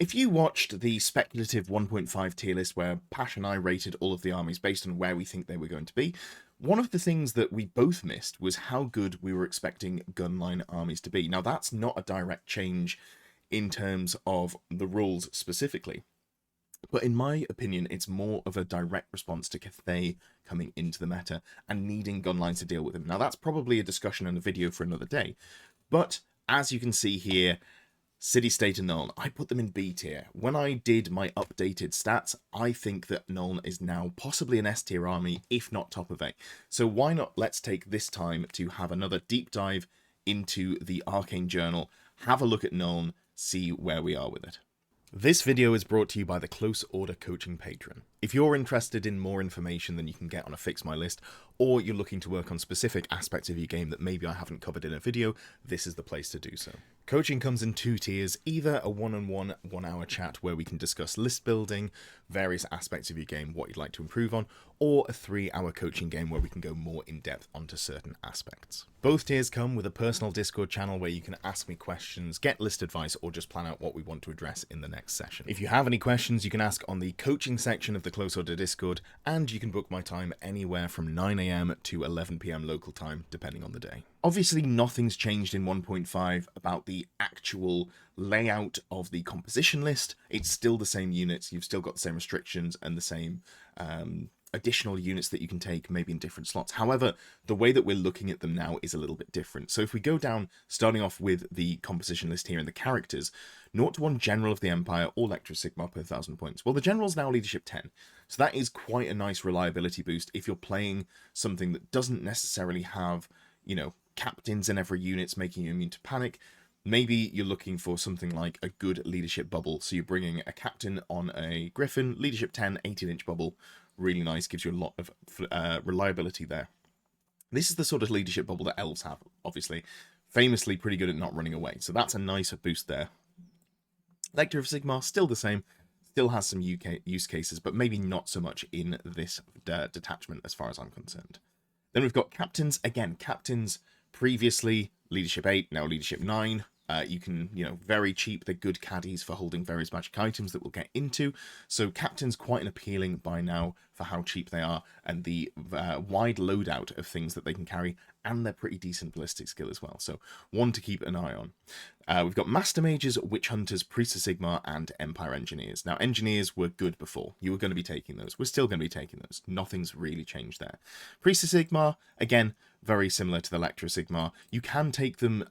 If you watched the speculative 1.5 tier list where Pash and I rated all of the armies based on where we think they were going to be, one of the things that we both missed was how good we were expecting gunline armies to be. Now, that's not a direct change in terms of the rules specifically, but in my opinion, it's more of a direct response to Cathay coming into the meta and needing gunlines to deal with them. Now, that's probably a discussion and a video for another day, but as you can see here, City, State, and Nuln, I put them in B tier. When I did my updated stats, I think that Nuln is now possibly an S tier army, if not top of A. So why not let's take this time to have another deep dive into the Arcane Journal, have a look at Nuln, see where we are with it. This video is brought to you by the Close Order Coaching Patron. If you're interested in more information than you can get on a Fix My List, or you're looking to work on specific aspects of your game that maybe I haven't covered in a video, this is the place to do so. Coaching comes in 2 tiers, either a one-on-one, 1-hour chat where we can discuss list building, various aspects of your game, what you'd like to improve on, or a 3-hour coaching game where we can go more in depth onto certain aspects. Both tiers come with a personal Discord channel where you can ask me questions, get list advice, or just plan out what we want to address in the next session. If you have any questions, you can ask on the coaching section of the Close Order Discord, and you can book my time anywhere from 9 AM to 11 PM local time, depending on the day. Obviously, nothing's changed in 1.5 about the actual layout of the composition list. It's still the same units, you've still got the same restrictions and the same additional units that you can take, maybe in different slots. However, the way that we're looking at them now is a little bit different. So if we go down, starting off with the composition list here and the characters, 0 to 1 General of the Empire or Lector Sigmar per 1,000 points. Well, the General's now Leadership 10, so that is quite a nice reliability boost if you're playing something that doesn't necessarily have, you know, captains in every unit making you immune to panic. Maybe you're looking for something like a good leadership bubble, so you're bringing a captain on a Griffin, leadership 10, 18-inch bubble, really nice, gives you a lot of reliability there. This is the sort of leadership bubble that elves have, obviously, famously pretty good at not running away, so that's a nice boost there. Lector of Sigmar, still the same, still has some use cases, but maybe not so much in this detachment as far as I'm concerned. Then we've got captains, again, captains previously leadership 8, now leadership 9. You can, very cheap, they're good caddies for holding various magic items that we'll get into. So captains quite an appealing by now for how cheap they are and the wide loadout of things that they can carry, and they're pretty decent ballistic skill as well. So one to keep an eye on. We've got Master Mages, Witch Hunters, Priests of Sigmar, and Empire Engineers. Now, Engineers were good before. You were going to be taking those. We're still going to be taking those. Nothing's really changed there. Priests of Sigmar, again, very similar to the Lector of Sigmar. You can take them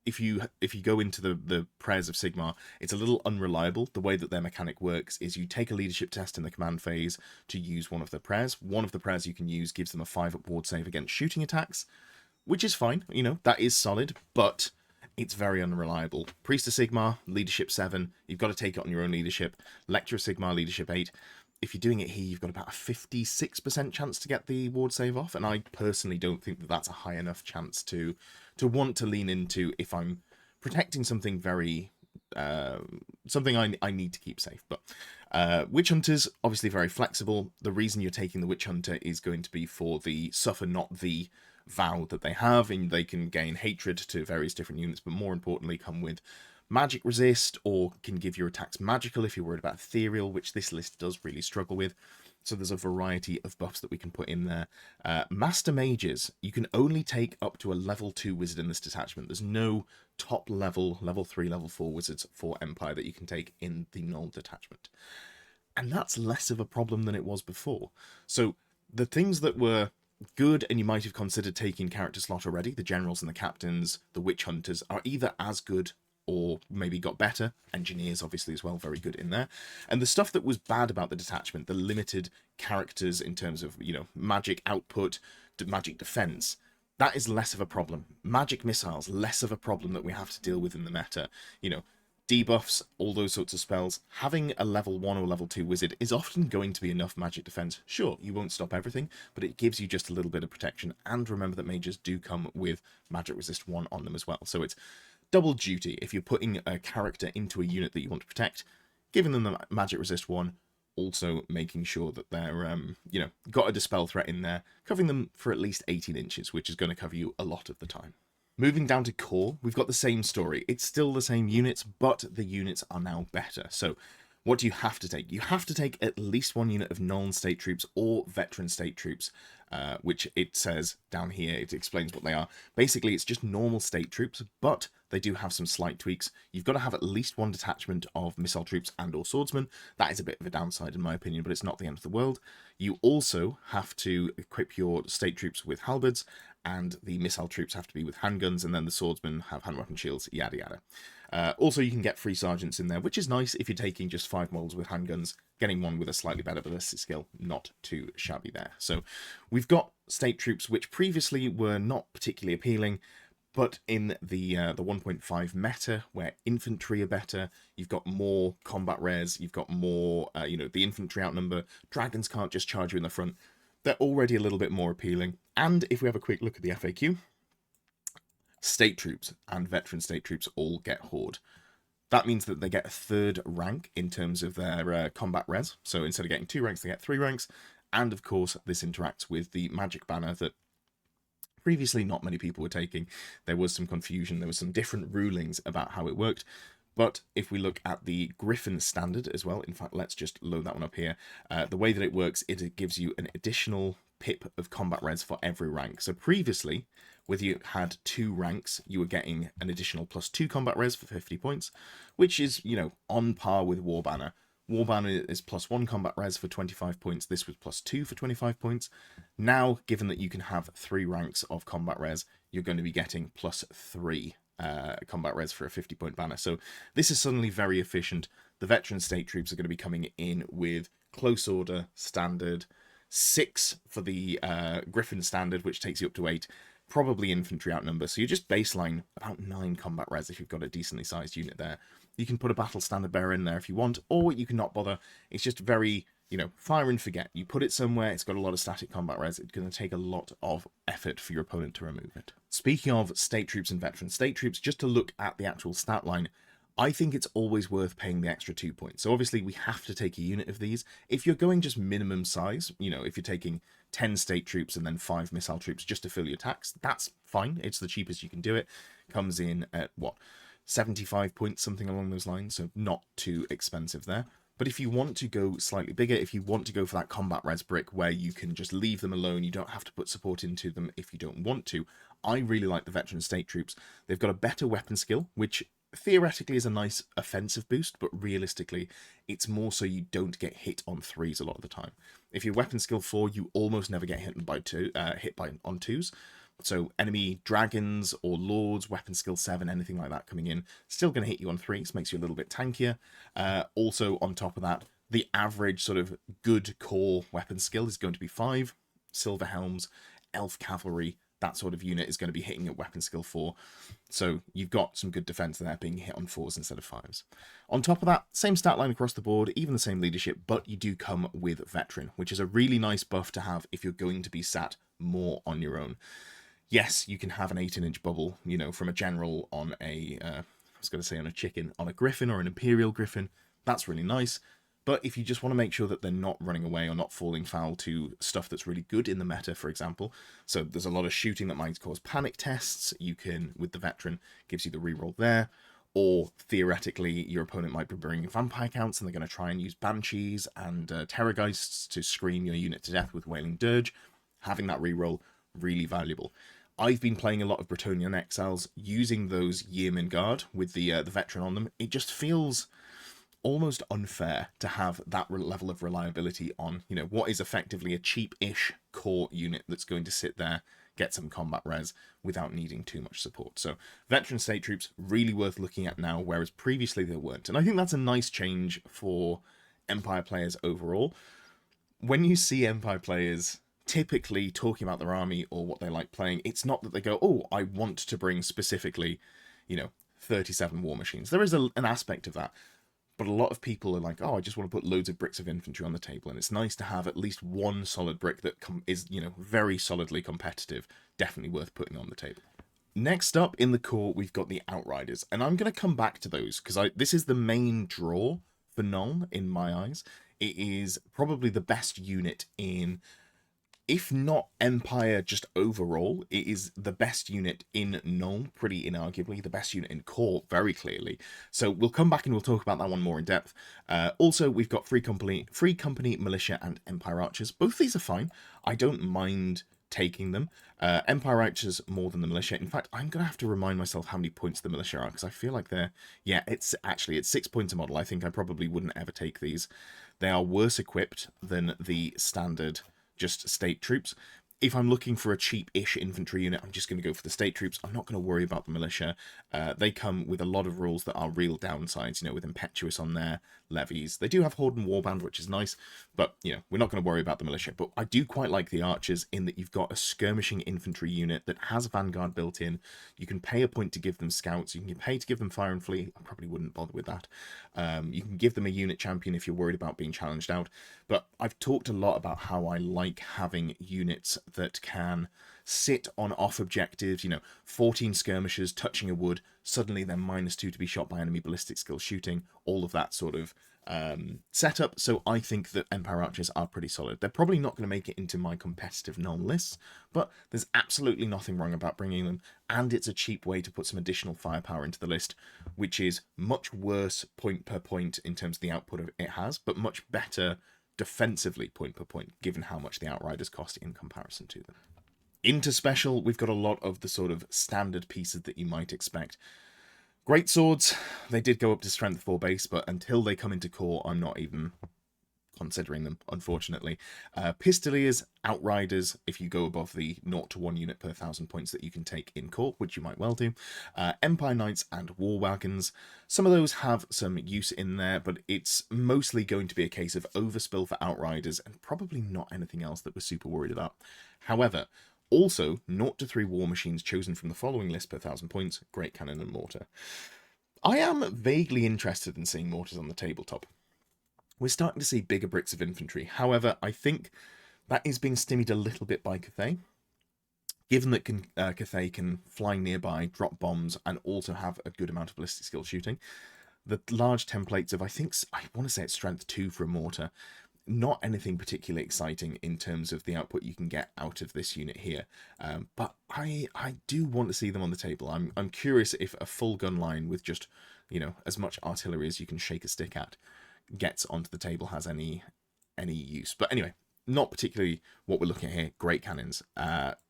if you go into the prayers of Sigmar, it's a little unreliable. The way that their mechanic works is you take a leadership test in the command phase to use one of the prayers. One of the prayers you can use gives them a 5-up ward save against shooting attacks, which is fine. That is solid, but it's very unreliable. Priest of Sigmar, leadership 7. You've got to take it on your own leadership. Lector of Sigmar, leadership 8. If you're doing it here, you've got about a 56% chance to get the ward save off, and I personally don't think that that's a high enough chance to want to lean into if I'm protecting something very something I need to keep safe. But Witch Hunters, obviously very flexible. The reason you're taking the Witch Hunter is going to be for the suffer not the vow that they have, and they can gain hatred to various different units, but more importantly come with magic resist, or can give your attacks magical if you're worried about ethereal, which this list does really struggle with. So there's a variety of buffs that we can put in there. Master Mages, you can only take up to a level 2 wizard in this detachment. There's no top level, level 3, level 4 wizards for Empire that you can take in the Nuln detachment. And that's less of a problem than it was before. So the things that were good and you might have considered taking character slot already, the generals and the captains, the witch hunters, are either as good or maybe got better. Engineers, obviously, as well, very good in there. And the stuff that was bad about the detachment, the limited characters in terms of, magic output, magic defense, that is less of a problem. Magic missiles, less of a problem that we have to deal with in the meta. Debuffs, all those sorts of spells. Having a level 1 or level 2 wizard is often going to be enough magic defense. Sure, you won't stop everything, but it gives you just a little bit of protection. And remember that mages do come with magic resist 1 on them as well. So it's double duty. If you're putting a character into a unit that you want to protect, giving them the magic resist 1, also making sure that they're, got a dispel threat in there, covering them for at least 18 inches, which is going to cover you a lot of the time. Moving down to core, we've got the same story. It's still the same units, but the units are now better. So what do you have to take? You have to take at least one unit of Nuln state troops or veteran state troops, which it says down here. It explains what they are. Basically, it's just normal state troops, but they do have some slight tweaks. You've got to have at least one detachment of missile troops and or swordsmen. That is a bit of a downside in my opinion, but it's not the end of the world. You also have to equip your state troops with halberds, and the missile troops have to be with handguns, and then the swordsmen have hand weapon shields, yada yada. Also, you can get free sergeants in there, which is nice if you're taking just 5 models with handguns. Getting one with a slightly better ballistic skill, not too shabby there. So we've got state troops which previously were not particularly appealing, but in the 1.5 meta, where infantry are better, you've got more combat res, you've got more, the infantry outnumber, dragons can't just charge you in the front. They're already a little bit more appealing. And if we have a quick look at the FAQ, state troops and veteran state troops all get Horde. That means that they get a 3rd rank in terms of their combat res. So instead of getting 2 ranks, they get 3 ranks. And of course, this interacts with the magic banner that previously not many people were taking. There was some confusion. There was some different rulings about how it worked. But if we look at the Griffin standard as well, in fact, let's just load that one up here. The way that it works, it gives you an additional pip of combat res for every rank. So previously, whether you had 2 ranks, you were getting an additional +2 combat res for 50 points, which is, on par with Warbanner. Warbanner is +1 combat res for 25 points. This was +2 for 25 points. Now, given that you can have 3 ranks of combat res, you're going to be getting +3 combat res for a 50-point banner. So this is suddenly very efficient. The veteran state troops are going to be coming in with close order, standard, 6 for the Griffin standard, which takes you up to 8. Probably infantry outnumber, so you're just baseline about 9 combat res if you've got a decently sized unit there. You can put a battle standard bearer in there if you want, or you can not bother. It's just very, fire and forget. You put it somewhere, it's got a lot of static combat res, it's going to take a lot of effort for your opponent to remove it. Speaking of state troops and veteran state troops, just to look at the actual stat line, I think it's always worth paying the extra 2 points. So obviously we have to take a unit of these. If you're going just minimum size, if you're taking 10 state troops and then 5 missile troops just to fill your tax, that's fine. It's the cheapest you can do it. Comes in at, 75 points, something along those lines, so not too expensive there. But if you want to go slightly bigger, if you want to go for that combat res brick where you can just leave them alone, you don't have to put support into them if you don't want to, I really like the veteran state troops. They've got a better weapon skill, which theoretically is a nice offensive boost, but realistically it's more so you don't get hit on 3s a lot of the time. If you're weapon skill 4, you almost never get hit on 2s. So enemy dragons or lords, weapon skill 7, anything like that coming in, still going to hit you on 3s, makes you a little bit tankier. Also on top of that, the average sort of good core weapon skill is going to be 5. Silver helms, elf cavalry, that sort of unit is going to be hitting at weapon skill 4. So you've got some good defense there, being hit on 4s instead of 5s. On top of that, same stat line across the board, even the same leadership, but you do come with veteran, which is a really nice buff to have if you're going to be sat more on your own. Yes, you can have an 18-inch bubble, from a general on a, on a chicken, on a griffin or an imperial griffin. That's really nice. But if you just want to make sure that they're not running away or not falling foul to stuff that's really good in the meta, for example, so there's a lot of shooting that might cause panic tests, you can, with the veteran, gives you the reroll there, or theoretically your opponent might be bringing vampire counts and they're going to try and use banshees and terrorgeists to scream your unit to death with wailing dirge. Having that reroll, really valuable. I've been playing a lot of Bretonnian Exiles using those Yeoman Guard with the veteran on them. It just feels almost unfair to have that level of reliability on, what is effectively a cheap-ish core unit that's going to sit there, get some combat res without needing too much support. So veteran state troops, really worth looking at now, whereas previously they weren't. And I think that's a nice change for Empire players overall. When you see Empire players typically talking about their army or what they like playing, it's not that they go, oh, I want to bring specifically, 37 war machines. There is an aspect of that. But a lot of people are like, oh, I just want to put loads of bricks of infantry on the table. And it's nice to have at least one solid brick that is, very solidly competitive. Definitely worth putting on the table. Next up in the core, we've got the Outriders. And I'm going to come back to those because this is the main draw for Nuln in my eyes. It is probably the best unit in if not Empire, just overall, it is the best unit in Nuln, pretty inarguably, the best unit in core, very clearly. So we'll come back and we'll talk about that one more in depth. Also, we've got Free Company, Militia, and Empire Archers. Both of these are fine. I don't mind taking them. Empire Archers more than the Militia. In fact, I'm going to have to remind myself how many points the Militia are, because I feel like they're... Yeah, it's 6 points a model. I think I probably wouldn't ever take these. They are worse equipped than the standard just state troops. If I'm looking for a cheap-ish infantry unit, I'm just going to go for the state troops. I'm not going to worry about the militia. They come with a lot of rules that are real downsides, with Impetuous on their levies. They do have Horde and Warband, which is nice, but, we're not going to worry about the militia. But I do quite like the archers in that you've got a skirmishing infantry unit that has Vanguard built in. You can pay a point to give them scouts. You can pay to give them Fire and Fleet. I probably wouldn't bother with that. You can give them a unit champion if you're worried about being challenged out. But I've talked a lot about how I like having units that can sit on off objectives, 14 skirmishers touching a wood, suddenly they're -2 to be shot by enemy ballistic skill shooting, all of that sort of setup. So I think that Empire Archers are pretty solid. They're probably not going to make it into my competitive non-lists, but there's absolutely nothing wrong about bringing them, and it's a cheap way to put some additional firepower into the list, which is much worse point per point in terms of the output it has, but much better defensively point per point, given how much the Outriders cost in comparison to them. Into Special, we've got a lot of the sort of standard pieces that you might expect. Great Swords, they did go up to Strength 4 base, but until they come into core, I'm not even considering them, unfortunately. Pistoliers, Outriders, if you go above the 0 to 1 unit per 1,000 points that you can take in core, which you might well do. Empire Knights and War Wagons. Some of those have some use in there, but it's mostly going to be a case of overspill for Outriders and probably not anything else that we're super worried about. However, also 0 to 3 war machines chosen from the following list per 1,000 points, Great Cannon and Mortar. I am vaguely interested in seeing mortars on the tabletop. We're starting to see bigger bricks of infantry. However, I think that is being stymied a little bit by Cathay. Given that Cathay can fly nearby, drop bombs, and also have a good amount of ballistic skill shooting, the large templates of, I want to say it's strength 2 for a mortar, not anything particularly exciting in terms of the output you can get out of this unit here. But I do want to see them on the table. I'm curious if a full gun line with just, as much artillery as you can shake a stick at gets onto the table has any use. But anyway, not particularly what we're looking at here. Great cannons,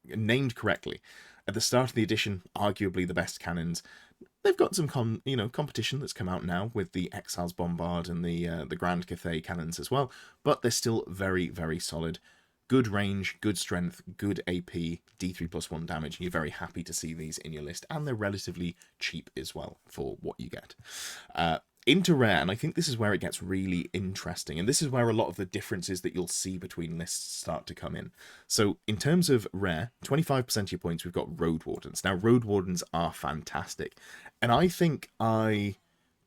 named correctly at the start of the edition, arguably the best cannons. They've got some competition that's come out now with the Exiles Bombard and the Grand Cathay cannons as well, but they're still very, very solid. Good range, good strength, good AP, D3+1 damage. You're very happy to see these in your list, and they're relatively cheap as well for what you get. Into rare, and I think this is where it gets really interesting, and this is where a lot of the differences that you'll see between lists start to come in. So in terms of rare, 25% of your points, we've got Road Wardens. Now, Road Wardens are fantastic, and I think I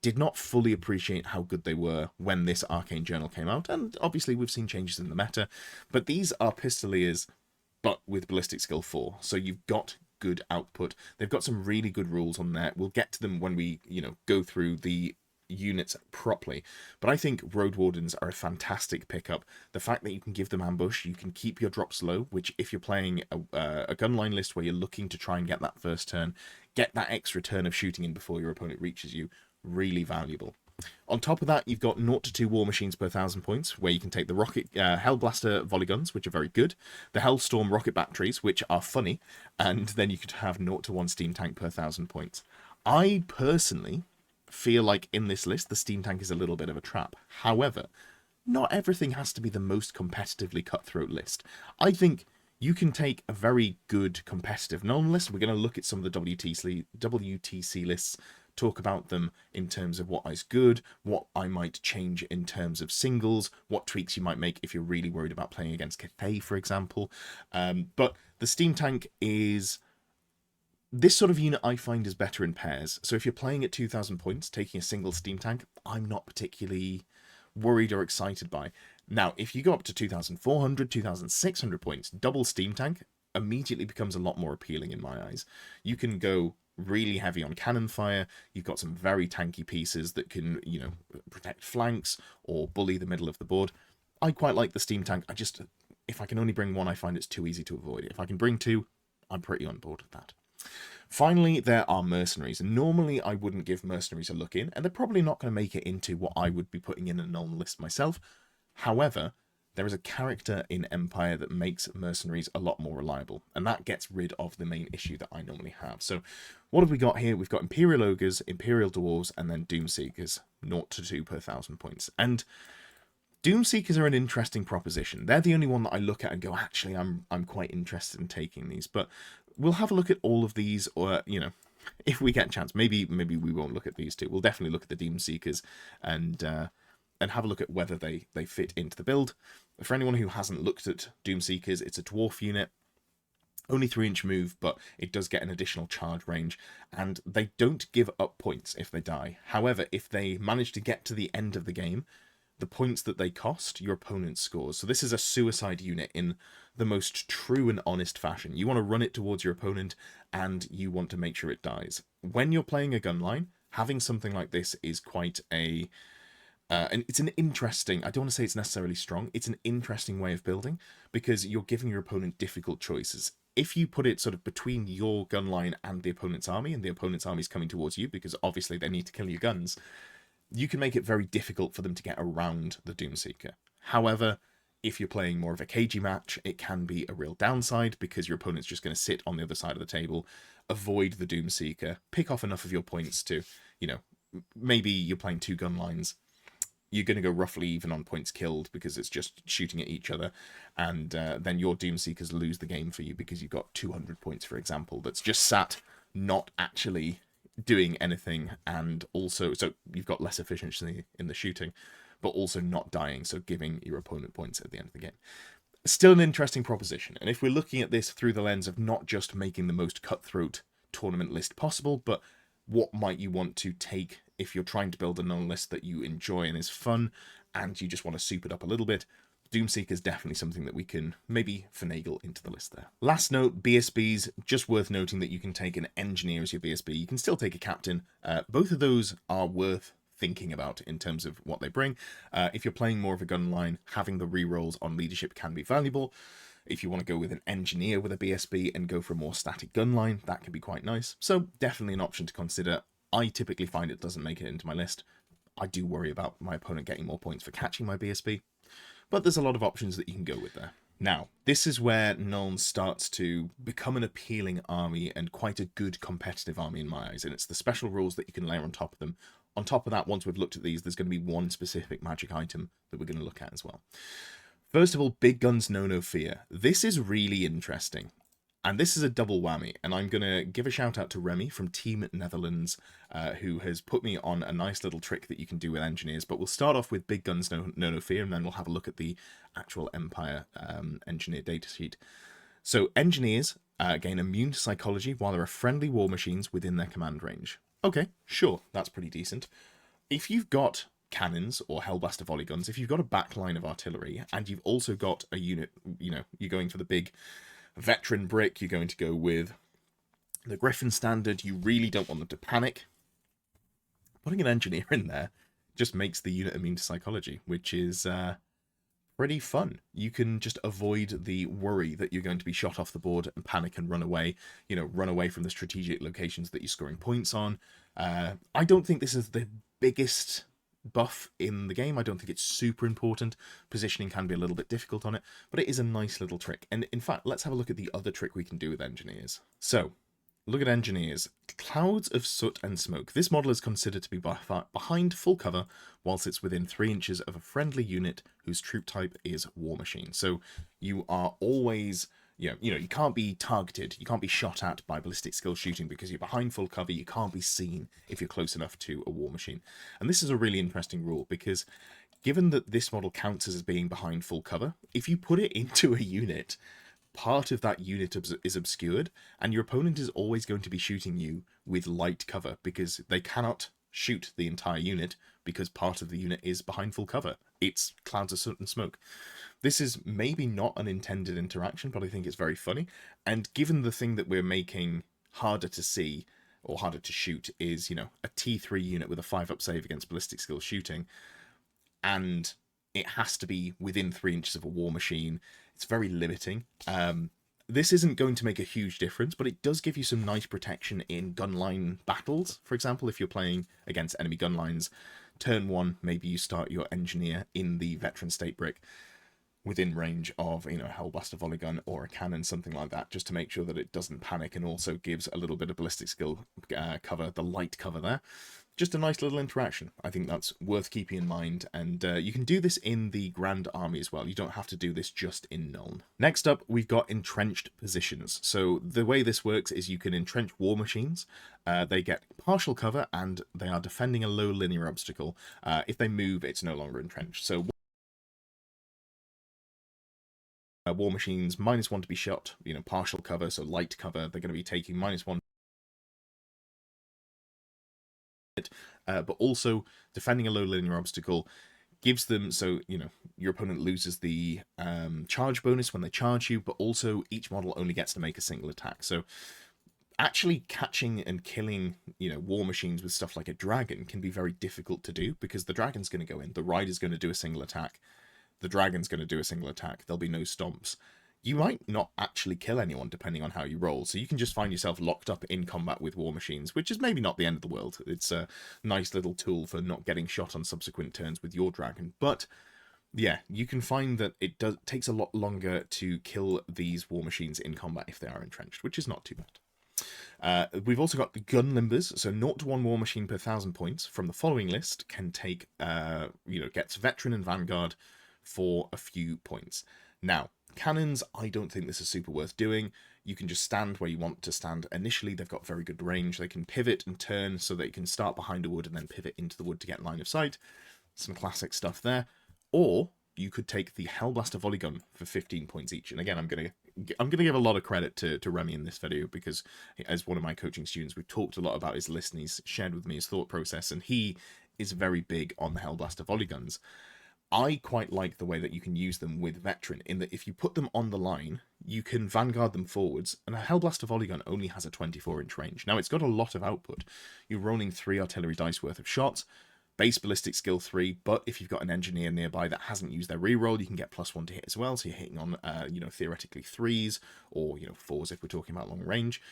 did not fully appreciate how good they were when this Arcane Journal came out, and obviously we've seen changes in the meta, but these are Pistoliers, but with Ballistic Skill 4, so you've got good output. They've got some really good rules on there. We'll get to them when we, go through the units properly, but I think Road Wardens are a fantastic pickup. The fact that you can give them ambush, you can keep your drops low, which if you're playing a gunline list where you're looking to try and get that first turn, get that extra turn of shooting in before your opponent reaches you, really valuable. On top of that, you've got 0 to 2 war machines per 1,000 points, where you can take the rocket Hellblaster volley guns, which are very good, the Hellstorm rocket batteries, which are funny, and then you could have 0 to 1 steam tank per 1,000 points. I personally feel like in this list the steam tank is a little bit of a trap. However, not everything has to be the most competitively cutthroat list. I think you can take a very good competitive non-list. We're going to look at some of the WTC lists, talk about them in terms of what is good, what I might change in terms of singles, what tweaks you might make if you're really worried about playing against Cathay, for example. But the steam tank is... This sort of unit I find is better in pairs. So if you're playing at 2,000 points, taking a single steam tank, I'm not particularly worried or excited by. Now, if you go up to 2,400, 2,600 points, double steam tank immediately becomes a lot more appealing in my eyes. You can go really heavy on cannon fire. You've got some very tanky pieces that can, protect flanks or bully the middle of the board. I quite like the steam tank. if I can only bring one, I find it's too easy to avoid. If I can bring two, I'm pretty on board with that. Finally, there are mercenaries. And normally, I wouldn't give mercenaries a look in, and they're probably not going to make it into what I would be putting in a Nuln list myself. However, there is a character in Empire that makes mercenaries a lot more reliable, and that gets rid of the main issue that I normally have. So what have we got here? We've got Imperial Ogres, Imperial Dwarves, and then Doomseekers, 0 to 2 per 1,000 points. And Doomseekers are an interesting proposition. They're the only one that I look at and go, actually, I'm quite interested in taking these. But we'll have a look at all of these, or, you know, if we get a chance. Maybe we won't look at these two. We'll definitely look at the Doomseekers and have a look at whether they fit into the build. For anyone who hasn't looked at Doomseekers, it's a dwarf unit, only 3-inch move, but it does get an additional charge range, and they don't give up points if they die. However, if they manage to get to the end of the game, the points that they cost, your opponent scores. So this is a suicide unit in the most true and honest fashion. You want to run it towards your opponent, and you want to make sure it dies. When you're playing a gun line, having something like this is quite a... and it's an interesting, I don't want to say it's necessarily strong, it's an interesting way of building, because you're giving your opponent difficult choices. If you put it sort of between your gun line and the opponent's army, and the opponent's army is coming towards you, because obviously they need to kill your guns, you can make it very difficult for them to get around the Doomseeker. However, if you're playing more of a cagey match, it can be a real downside, because your opponent's just going to sit on the other side of the table, avoid the Doomseeker, pick off enough of your points to, you know, maybe you're playing 2 gun lines, you're going to go roughly even on points killed because it's just shooting at each other, and then your Doomseekers lose the game for you because you've got 200 points, for example, that's just sat not actually doing anything, and also, so you've got less efficiency in the shooting, but also not dying, so giving your opponent points at the end of the game. Still an interesting proposition, and if we're looking at this through the lens of not just making the most cutthroat tournament list possible, but what might you want to take if you're trying to build a Nuln list that you enjoy and is fun, and you just want to soup it up a little bit, Doomseeker is definitely something that we can maybe finagle into the list there. Last note, BSBs, just worth noting that you can take an engineer as your BSB. You can still take a captain. Both of those are worth thinking about in terms of what they bring. If you're playing more of a gun line, having the rerolls on leadership can be valuable. If you want to go with an engineer with a BSB and go for a more static gun line, that can be quite nice. So definitely an option to consider. I typically find it doesn't make it into my list. I do worry about my opponent getting more points for catching my BSB, but there's a lot of options that you can go with there. Now, this is where Nuln starts to become an appealing army and quite a good competitive army in my eyes, and it's the special rules that you can layer on top of them. On top of that, once we've looked at these, there's going to be one specific magic item that we're going to look at as well. First of all, big guns, no fear. This is really interesting. And this is a double whammy, and I'm going to give a shout out to Remy from Team Netherlands, who has put me on a nice little trick that you can do with engineers. But we'll start off with big guns, no fear, and then we'll have a look at the actual Empire engineer datasheet. So engineers gain immune to psychology while there are friendly war machines within their command range. Okay, sure, that's pretty decent. If you've got cannons or Hellblaster volley guns, if you've got a backline of artillery, and you've also got a unit, you know, you're going for the big veteran brick, you're going to go with the Griffin standard, you really don't want them to panic, putting an engineer in there just makes the unit immune to psychology, which is pretty fun. You can just avoid the worry that you're going to be shot off the board and panic and run away, you know, run away from the strategic locations that you're scoring points on. I don't think this is the biggest buff in the game. I don't think it's super important. Positioning can be a little bit difficult on it, but it is a nice little trick. And in fact, let's have a look at the other trick we can do with engineers. So, look at engineers. Clouds of soot and smoke. This model is considered to be behind full cover whilst it's within 3 inches of a friendly unit whose troop type is War Machine. So you are always, you know, you can't be targeted, you can't be shot at by ballistic skill shooting because you're behind full cover, you can't be seen if you're close enough to a War Machine. And this is a really interesting rule because given that this model counts as being behind full cover, if you put it into a unit, part of that unit is obscured, and your opponent is always going to be shooting you with light cover because they cannot shoot the entire unit because part of the unit is behind full cover. It's clouds of soot and smoke. This is maybe not an intended interaction, but I think it's very funny. And given the thing that we're making harder to see or harder to shoot is, you know, a T3 unit with a 5-up save against ballistic skill shooting, and it has to be within 3 inches of a War Machine. It's very limiting. This isn't going to make a huge difference, but it does give you some nice protection in gunline battles. For example, if you're playing against enemy gunlines, turn 1, maybe you start your engineer in the veteran state brick within range of, you know, a Hellblaster volley gun or a cannon, something like that, just to make sure that it doesn't panic, and also gives a little bit of ballistic skill cover, the light cover there. Just a nice little interaction. I think that's worth keeping in mind, and you can do this in the Grand Army as well. You don't have to do this just in Nuln. Next up, we've got entrenched positions. So the way this works is you can entrench war machines. They get partial cover, and they are defending a low linear obstacle. If they move, it's no longer entrenched. So war machines, -1 to be shot, you know, partial cover, so light cover, they're going to be taking -1. But also defending a low linear obstacle gives them, so, you know, your opponent loses the charge bonus when they charge you, but also each model only gets to make a single attack. So actually catching and killing, you know, war machines with stuff like a dragon can be very difficult to do, because the dragon's going to go in, the rider's going to do a single attack, the dragon's going to do a single attack, there'll be no stomps. You might not actually kill anyone depending on how you roll, so you can just find yourself locked up in combat with war machines, which is maybe not the end of the world. It's a nice little tool for not getting shot on subsequent turns with your dragon, but yeah, you can find that it takes a lot longer to kill these war machines in combat if they are entrenched, which is not too bad. We've also got the gun limbers, so 0 to 1 war machine per 1,000 points from the following list can take, you know, gets veteran and vanguard for a few points. Now, cannons, I don't think this is super worth doing. You can just stand where you want to stand initially. They've got very good range. They can pivot and turn so that you can start behind a wood and then pivot into the wood to get line of sight. Some classic stuff there. Or you could take the Hellblaster volley gun for 15 points each. And again, I'm gonna give a lot of credit to Remy in this video, because as one of my coaching students, we've talked a lot about his list, and he's shared with me his thought process, and he is very big on the Hellblaster volley guns. I quite like the way that you can use them with veteran, in that if you put them on the line, you can vanguard them forwards, and a Hellblaster volley gun only has a 24-inch range. Now, it's got a lot of output. You're rolling 3 artillery dice worth of shots, base ballistic skill 3, but if you've got an engineer nearby that hasn't used their reroll, you can get +1 to hit as well, so you're hitting on, you know, theoretically 3s, or, you know, 4s if we're talking about long range.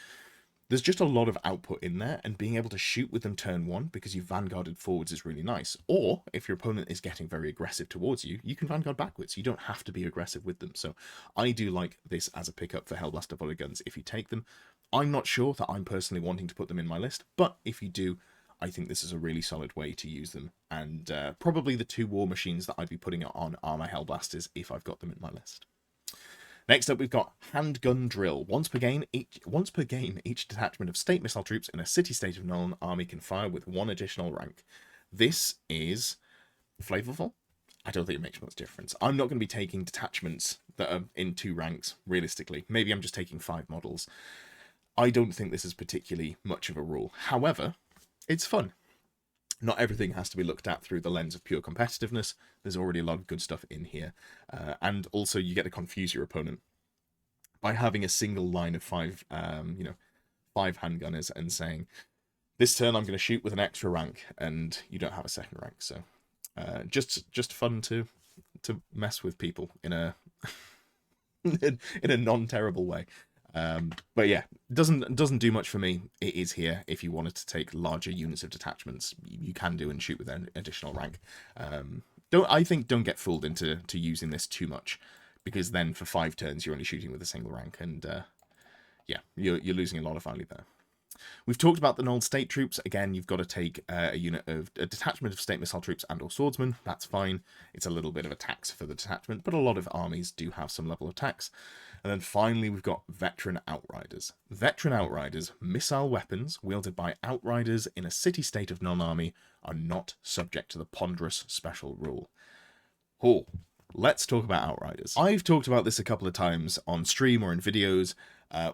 There's just a lot of output in there, and being able to shoot with them turn 1 because you've vanguarded forwards is really nice. Or, if your opponent is getting very aggressive towards you, you can vanguard backwards. You don't have to be aggressive with them. So I do like this as a pickup for Hellblaster volley guns if you take them. I'm not sure that I'm personally wanting to put them in my list, but if you do, I think this is a really solid way to use them. And probably the 2 war machines that I'd be putting on Armor Hellblasters if I've got them in my list. Next up, we've got Handgun Drill. Once per game, each detachment of state missile troops in a city-state of Nuln army can fire with 1 additional rank. This is flavorful. I don't think it makes much difference. I'm not going to be taking detachments that are in 2 ranks, realistically. Maybe I'm just taking 5 models. I don't think this is particularly much of a rule. However, it's fun. Not everything has to be looked at through the lens of pure competitiveness. There's already a lot of good stuff in here. And also, you get to confuse your opponent by having a single line of 5, you know, 5 handgunners and saying, this turn I'm going to shoot with an extra rank, and you don't have a second rank. So just fun to mess with people in a in a non-terrible way. But yeah, doesn't do much for me. It is here if you wanted to take larger units of detachments, you can do and shoot with an additional rank. Don't get fooled into using this too much, because then for 5 turns you're only shooting with a single rank, and yeah, you're losing a lot of value there. We've talked about the Nuln state troops. Again, you've got to take a detachment of state missile troops and or swordsmen. That's fine. It's a little bit of a tax for the detachment, but a lot of armies do have some level of tax. And then finally, we've got veteran Outriders. Veteran Outriders, missile weapons wielded by Outriders in a city-state of Nuln army, are not subject to the ponderous special rule. Oh, let's talk about Outriders. I've talked about this a couple of times on stream or in videos.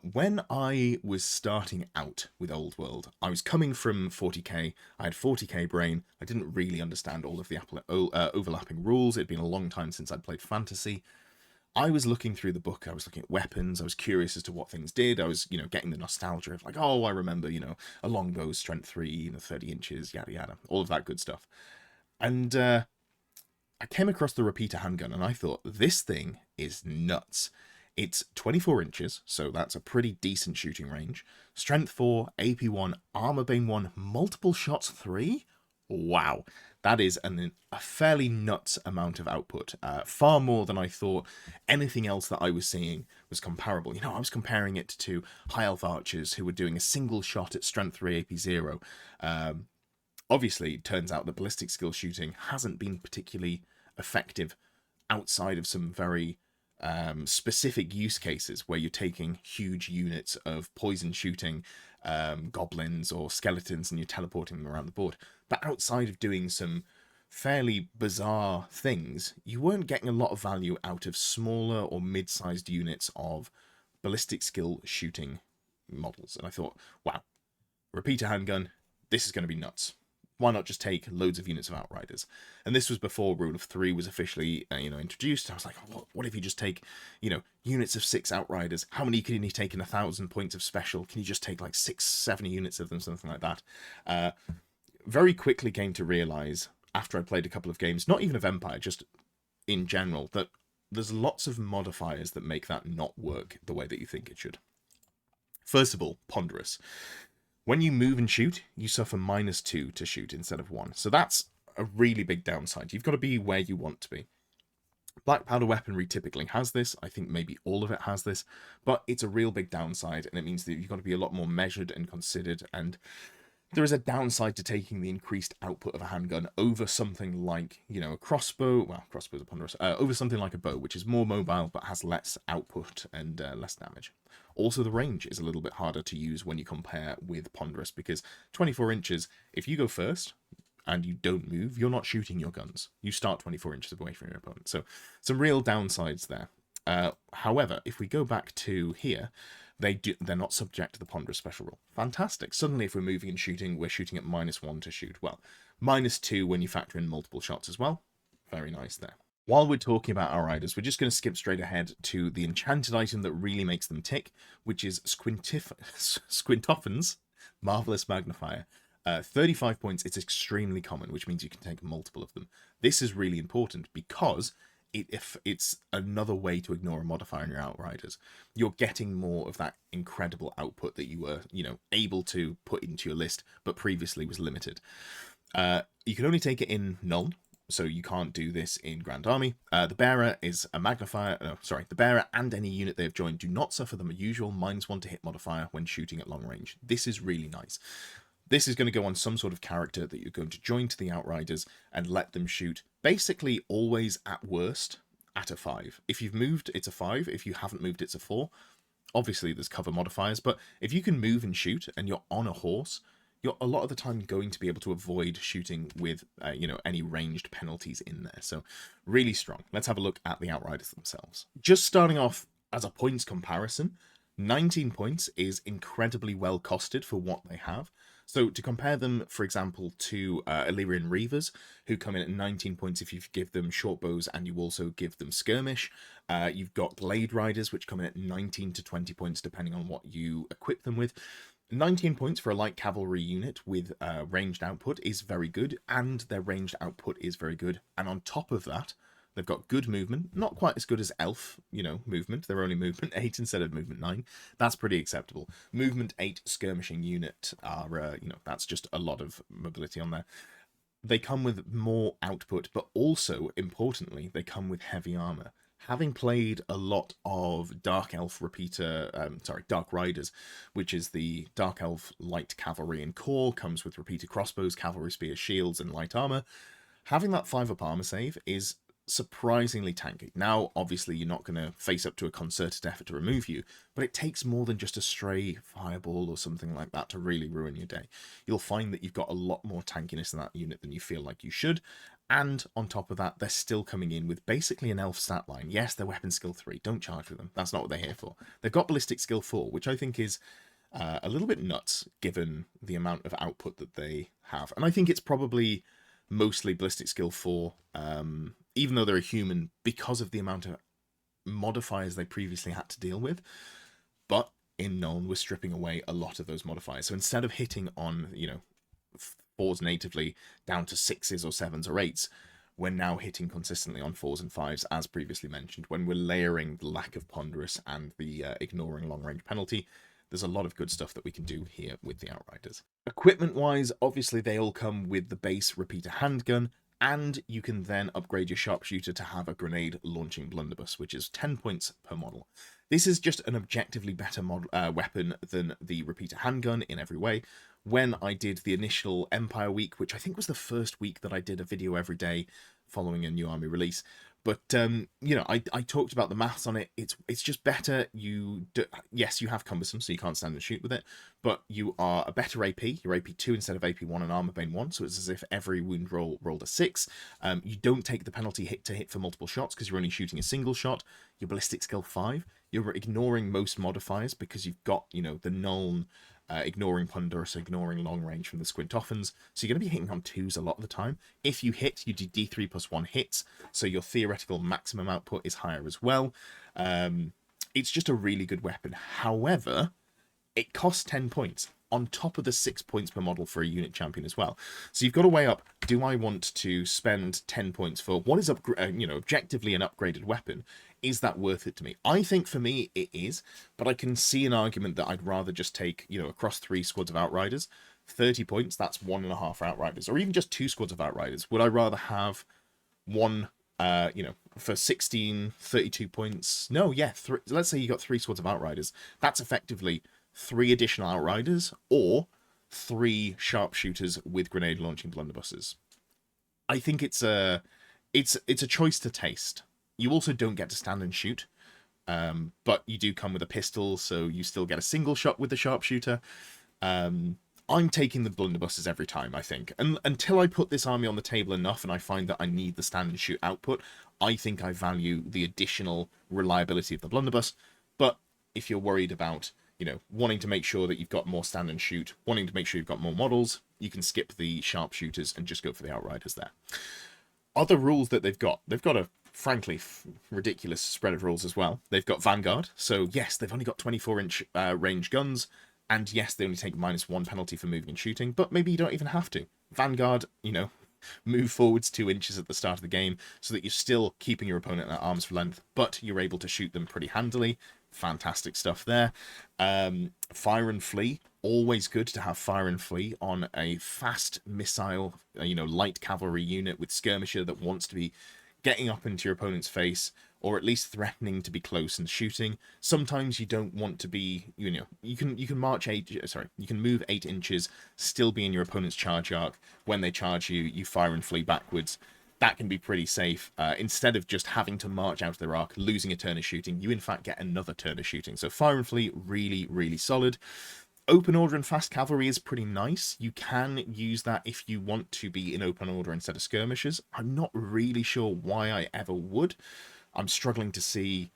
When I was starting out with Old World, I was coming from 40k, I had 40k brain, I didn't really understand all of the overlapping rules. It'd been a long time since I'd played fantasy. I was looking through the book, I was looking at weapons, I was curious as to what things did, I was, you know, getting the nostalgia of like, oh, I remember, you know, a longbow, strength 3, you know, 30 inches, yada yada, all of that good stuff. And I I came across the repeater handgun and I thought, this thing is nuts. It's 24 inches, so that's a pretty decent shooting range. Strength 4, AP 1, Armor Bane 1, multiple shots 3? Wow, that is a fairly nuts amount of output. Far more than I thought anything else that I was seeing was comparable. You know, I was comparing it to High Elf Archers who were doing a single shot at Strength 3, AP 0. Obviously, it turns out that ballistic skill shooting hasn't been particularly effective outside of some very specific use cases where you're taking huge units of poison shooting goblins or skeletons and you're teleporting them around the board. But outside of doing some fairly bizarre things, you weren't getting a lot of value out of smaller or mid-sized units of ballistic skill shooting models. And I thought, wow, repeater handgun, this is going to be nuts. Why not just take loads of units of Outriders? And this was before Rule of 3 was officially, introduced. I was like, what if you just take, units of 6 Outriders? How many can you take in 1,000 points of special? Can you just take like 6, 7 units of them, something like that? Very quickly came to realize, after I played a couple of games, not even of Empire, just in general, that there's lots of modifiers that make that not work the way that you think it should. First of all, ponderous. When you move and shoot, you suffer -2 to shoot instead of 1. So that's a really big downside. You've got to be where you want to be. Black powder weaponry typically has this. I think maybe all of it has this. But it's a real big downside, and it means that you've got to be a lot more measured and considered. And there is a downside to taking the increased output of a handgun over something like, a crossbow. Well, crossbows are ponderous. Over something like a bow, which is more mobile but has less output and less damage. Also, the range is a little bit harder to use when you compare with ponderous, because 24 inches, if you go first and you don't move, you're not shooting your guns. You start 24 inches away from your opponent. So some real downsides there. However, if we go back to here, they're not subject to the ponderous special rule. Fantastic. Suddenly, if we're moving and shooting, we're shooting at -1 to shoot. Well, -2 when you factor in multiple shots as well. Very nice there. While we're talking about Outriders, we're just going to skip straight ahead to the enchanted item that really makes them tick, which is Squintoffin's Marvelous Magnifier. 35 points, it's extremely common, which means you can take multiple of them. This is really important because if it's another way to ignore a modifier in your Outriders. You're getting more of that incredible output that you were, able to put into your list, but previously was limited. You can only take it in Nuln, so you can't do this in Grand Army. The Bearer is a magnifier. The Bearer and any unit they have joined do not suffer the usual -1 to hit modifier when shooting at long range. This is really nice. This is going to go on some sort of character that you're going to join to the Outriders and let them shoot, basically always at worst at a 5. If you've moved, it's a 5. If you haven't moved, it's a 4. Obviously, there's cover modifiers, but if you can move and shoot and you're on a horse, you're a lot of the time going to be able to avoid shooting with, any ranged penalties in there. So really strong. Let's have a look at the Outriders themselves. Just starting off as a points comparison, 19 points is incredibly well costed for what they have. So to compare them, for example, to Illyrian Reavers, who come in at 19 points if you give them short bows and you also give them skirmish. You've got Blade Riders, which come in at 19 to 20 points, depending on what you equip them with. 19 points for a light cavalry unit with ranged output is very good, and their ranged output is very good. And on top of that, they've got good movement, not quite as good as Elf, movement. They're only movement 8 instead of movement 9. That's pretty acceptable. Movement 8 skirmishing unit are, that's just a lot of mobility on there. They come with more output, but also, importantly, they come with heavy armor. Having played a lot of Dark Elf Dark Riders, which is the Dark Elf light cavalry and core, comes with repeater crossbows, cavalry spears, shields, and light armor. Having that 5-up armor save is surprisingly tanky. Now, obviously, you're not going to face up to a concerted effort to remove you, but it takes more than just a stray fireball or something like that to really ruin your day. You'll find that you've got a lot more tankiness in that unit than you feel like you should, and on top of that, they're still coming in with basically an elf stat line. Yes, they're weapon skill 3. Don't charge for them. That's not what they're here for. They've got ballistic skill 4, which I think is a little bit nuts, given the amount of output that they have. And I think it's probably mostly ballistic skill 4, even though they're a human, because of the amount of modifiers they previously had to deal with. But in Nuln, we're stripping away a lot of those modifiers. So instead of hitting on, 4s natively down to 6s or 7s or 8s, we're now hitting consistently on 4s and 5s, as previously mentioned. When we're layering the lack of ponderous and the ignoring long-range penalty, there's a lot of good stuff that we can do here with the Outriders. Equipment-wise, obviously they all come with the base repeater handgun, and you can then upgrade your sharpshooter to have a grenade launching blunderbuss, which is 10 points per model. This is just an objectively better weapon than the repeater handgun in every way. When I did the initial Empire week, which I think was the first week that I did a video every day following a new army release, but you know, I talked about the maths on it. It's just better. Yes, you have cumbersome, so you can't stand and shoot with it, but you are a better AP. You're AP 2 instead of AP 1 and armor bane 1, so it's as if every wound roll rolled a 6. You don't take the penalty hit to hit for multiple shots because you're only shooting a single shot. Your ballistic skill 5. You're ignoring most modifiers because you've got, you know, the Nuln, ignoring ponderous, ignoring long range from the squint-offens. So you're going to be hitting on 2s a lot of the time. If you hit, you do D3 plus 1 hits, so your theoretical maximum output is higher as well. It's just a really good weapon. However, it costs 10 points on top of the 6 points per model for a unit champion as well. So you've got to weigh up, do I want to spend 10 points for what is you know, objectively an upgraded weapon? Is that worth it to me? I think for me it is, but I can see an argument that I'd rather just take, you know, across 3 squads of Outriders, 30 points, that's 1.5 Outriders, or even just 2 squads of Outriders. Would I rather have one, you know, for 16, 32 points? No, yeah, let's say you got 3 squads of Outriders. That's effectively 3 additional Outriders or 3 sharpshooters with grenade launching blunderbusses. I think it's a choice to taste. You also don't get to stand and shoot, but you do come with a pistol, so you still get a single shot with the sharpshooter. I'm taking the blunderbusses every time, I think. And until I put this army on the table enough and I find that I need the stand and shoot output, I think I value the additional reliability of the blunderbuss. But if you're worried about, you know, wanting to make sure that you've got more stand and shoot, wanting to make sure you've got more models, you can skip the sharpshooters and just go for the Outriders there. Other rules that they've got a frankly ridiculous spread of rules as well. They've got Vanguard, so yes, they've only got 24-inch range guns, and yes, they only take -1 penalty for moving and shooting, but maybe you don't even have to. Vanguard, you know, move forwards 2 inches at the start of the game so that you're still keeping your opponent at arm's length, but you're able to shoot them pretty handily. Fantastic stuff there. Fire and flee, always good to have fire and flee on a fast missile, you know, light cavalry unit with skirmisher that wants to be getting up into your opponent's face, or at least threatening to be close and shooting. Sometimes you don't want to be, you know, you can move 8 inches, still be in your opponent's charge arc. When they charge you, you fire and flee backwards. That can be pretty safe. Instead of just having to march out of their arc, losing a turn of shooting, you in fact get another turn of shooting. So fire and flee, really, really solid. Open order and fast cavalry is pretty nice. You can use that if you want to be in open order instead of skirmishers. I'm not really sure why I ever would. I'm struggling to see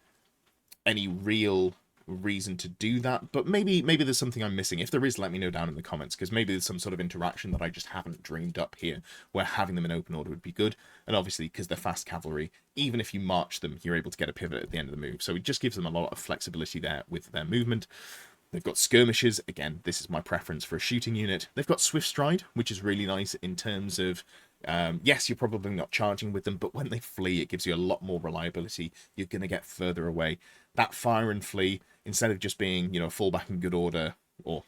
any real reason to do that, but maybe there's something I'm missing. If there is, let me know down in the comments, because maybe there's some sort of interaction that I just haven't dreamed up here, where having them in open order would be good. And obviously, because they're fast cavalry, even if you march them, you're able to get a pivot at the end of the move. So it just gives them a lot of flexibility there with their movement. They've got skirmishers. Again, this is my preference for a shooting unit. They've got swift stride, which is really nice in terms of, yes, you're probably not charging with them, but when they flee, it gives you a lot more reliability. You're going to get further away. That fire and flee, instead of just being, you know, fallback in good order, or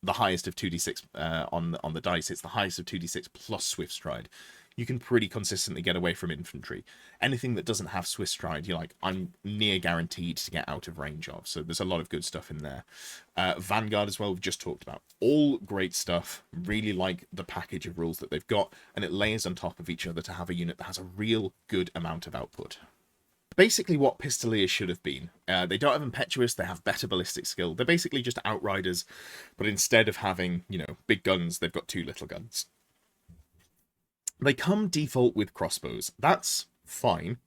the highest of 2d6 on the dice, it's the highest of 2d6 plus swift stride. You can pretty consistently get away from infantry. Anything that doesn't have swift stride, you're like, I'm near guaranteed to get out of range of. So there's a lot of good stuff in there. Vanguard as well, we've just talked about. All great stuff. Really like the package of rules that they've got, and it layers on top of each other to have a unit that has a real good amount of output. Basically what Pistoliers should have been. They don't have Impetuous, they have better ballistic skill. They're basically just Outriders, but instead of having, you know, big guns, they've got 2 little guns. They come default with crossbows. That's fine.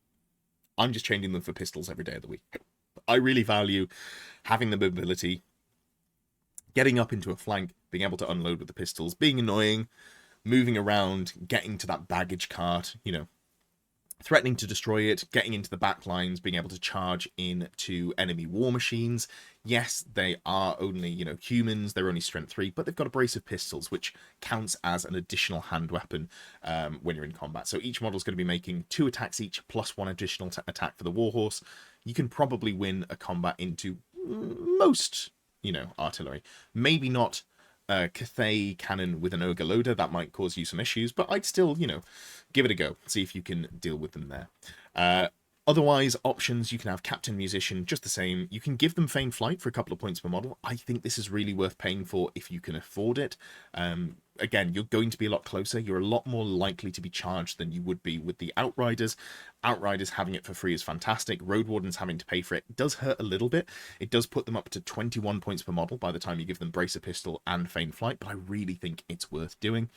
I'm just changing them for pistols every day of the week. I really value having the mobility, getting up into a flank, being able to unload with the pistols, being annoying, moving around, getting to that baggage cart, you know, threatening to destroy it, getting into the back lines, being able to charge into enemy war machines. Yes, they are only, humans, they're only strength 3, but they've got a brace of pistols, which counts as an additional hand weapon when you're in combat. So each model's going to be making 2 attacks each, plus 1 additional attack for the warhorse. You can probably win a combat into most, artillery. Maybe not Cathay cannon with an ogre loader. That might cause you some issues, but I'd still, give it a go. See if you can deal with them there. Otherwise, options, you can have Captain Musician, just the same. You can give them Feigned Flight for a couple of points per model. I think this is really worth paying for if you can afford it. Again, you're going to be a lot closer. You're a lot more likely to be charged than you would be with the Outriders. Outriders having it for free is fantastic. Road Wardens having to pay for it does hurt a little bit. It does put them up to 21 points per model by the time you give them Bracer Pistol and Feigned Flight, but I really think it's worth doing.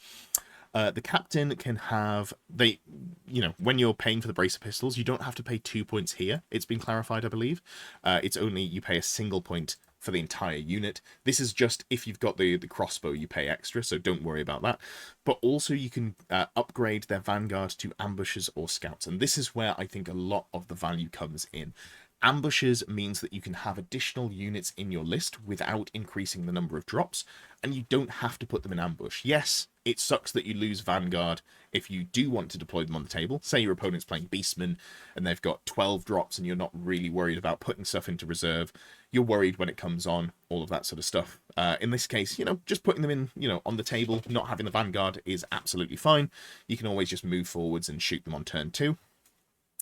The captain can have, when you're paying for the bracer pistols, you don't have to pay 2 points here. It's been clarified, I believe. It's only, you pay a single point for the entire unit. This is just if you've got the crossbow, you pay extra, so don't worry about that. But also you can upgrade their vanguard to ambushers or scouts, and this is where I think a lot of the value comes in. Ambushers means that you can have additional units in your list without increasing the number of drops, and you don't have to put them in ambush. Yes, it sucks that you lose Vanguard if you do want to deploy them on the table. Say your opponent's playing Beastmen and they've got 12 drops and you're not really worried about putting stuff into reserve. You're worried when it comes on, all of that sort of stuff. In this case, just putting them in, on the table, not having the Vanguard is absolutely fine. You can always just move forwards and shoot them on turn 2.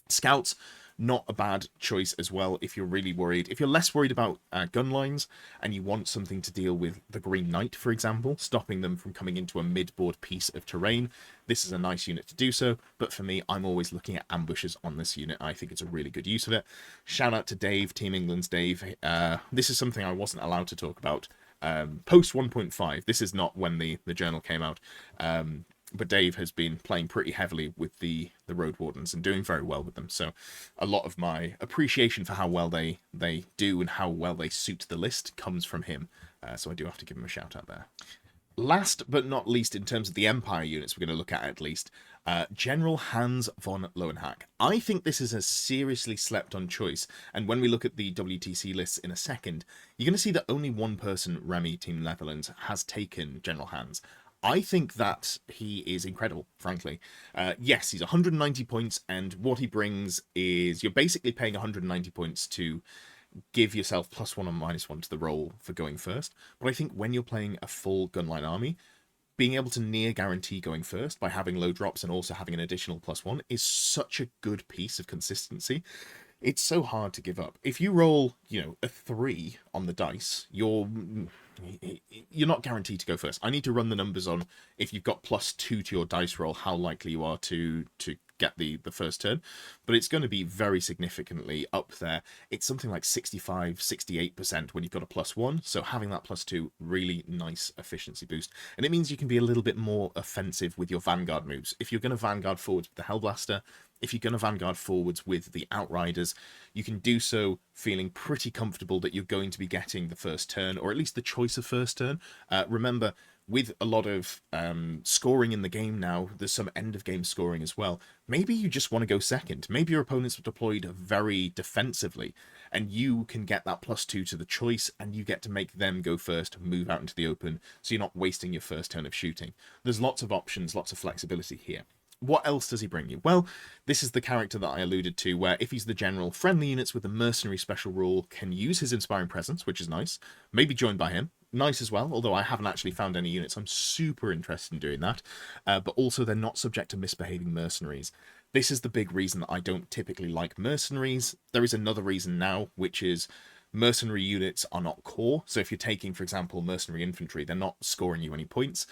Scouts, not a bad choice as well if you're really worried. If you're less worried about gun lines and you want something to deal with the Green Knight, for example, stopping them from coming into a mid-board piece of terrain, this is a nice unit to do so. But for me, I'm always looking at ambushers on this unit. I think it's a really good use of it. Shout out to Dave, Team England's Dave. This is something I wasn't allowed to talk about. Post 1.5, this is not when the journal came out. But Dave has been playing pretty heavily with the Road Wardens and doing very well with them. So a lot of my appreciation for how well they do and how well they suit the list comes from him. So I do have to give him a shout out there. Last but not least, in terms of the Empire units we're going to look at least, General Hans von Löwenhacke. I think this is a seriously slept on choice. And when we look at the WTC lists in a second, you're going to see that only one person, Remy, Team Netherlands, has taken General Hans. I think that he is incredible, frankly. Yes, he's 190 points, and what he brings is you're basically paying 190 points to give yourself +1 or -1 to the roll for going first. But I think when you're playing a full gunline army, being able to near guarantee going first by having low drops and also having an additional +1 is such a good piece of consistency. It's so hard to give up. If you roll, a 3 on the dice, you're not guaranteed to go first. I need to run the numbers on if you've got +2 to your dice roll, how likely you are to get the first turn, but it's going to be very significantly up there. It's something like 65-68% when you've got a +1, so having that +2, really nice efficiency boost, and it means you can be a little bit more offensive with your Vanguard moves. If you're going to Vanguard forwards with the Hellblaster, if you're going to Vanguard forwards with the Outriders, you can do so feeling pretty comfortable that you're going to be getting the first turn, or at least the choice of first turn. Remember, with a lot of scoring in the game now, there's some end-of-game scoring as well. Maybe you just want to go second. Maybe your opponents are deployed very defensively, and you can get that +2 to the choice, and you get to make them go first, move out into the open, so you're not wasting your first turn of shooting. There's lots of options, lots of flexibility here. What else does he bring you? Well, this is the character that I alluded to, where if he's the general, friendly units with the mercenary special rule can use his inspiring presence, which is nice. Maybe joined by him. Nice as well, although I haven't actually found any units. I'm super interested in doing that. But also, they're not subject to misbehaving mercenaries. This is the big reason that I don't typically like mercenaries. There is another reason now, which is mercenary units are not core. So if you're taking, for example, mercenary infantry, they're not scoring you any points.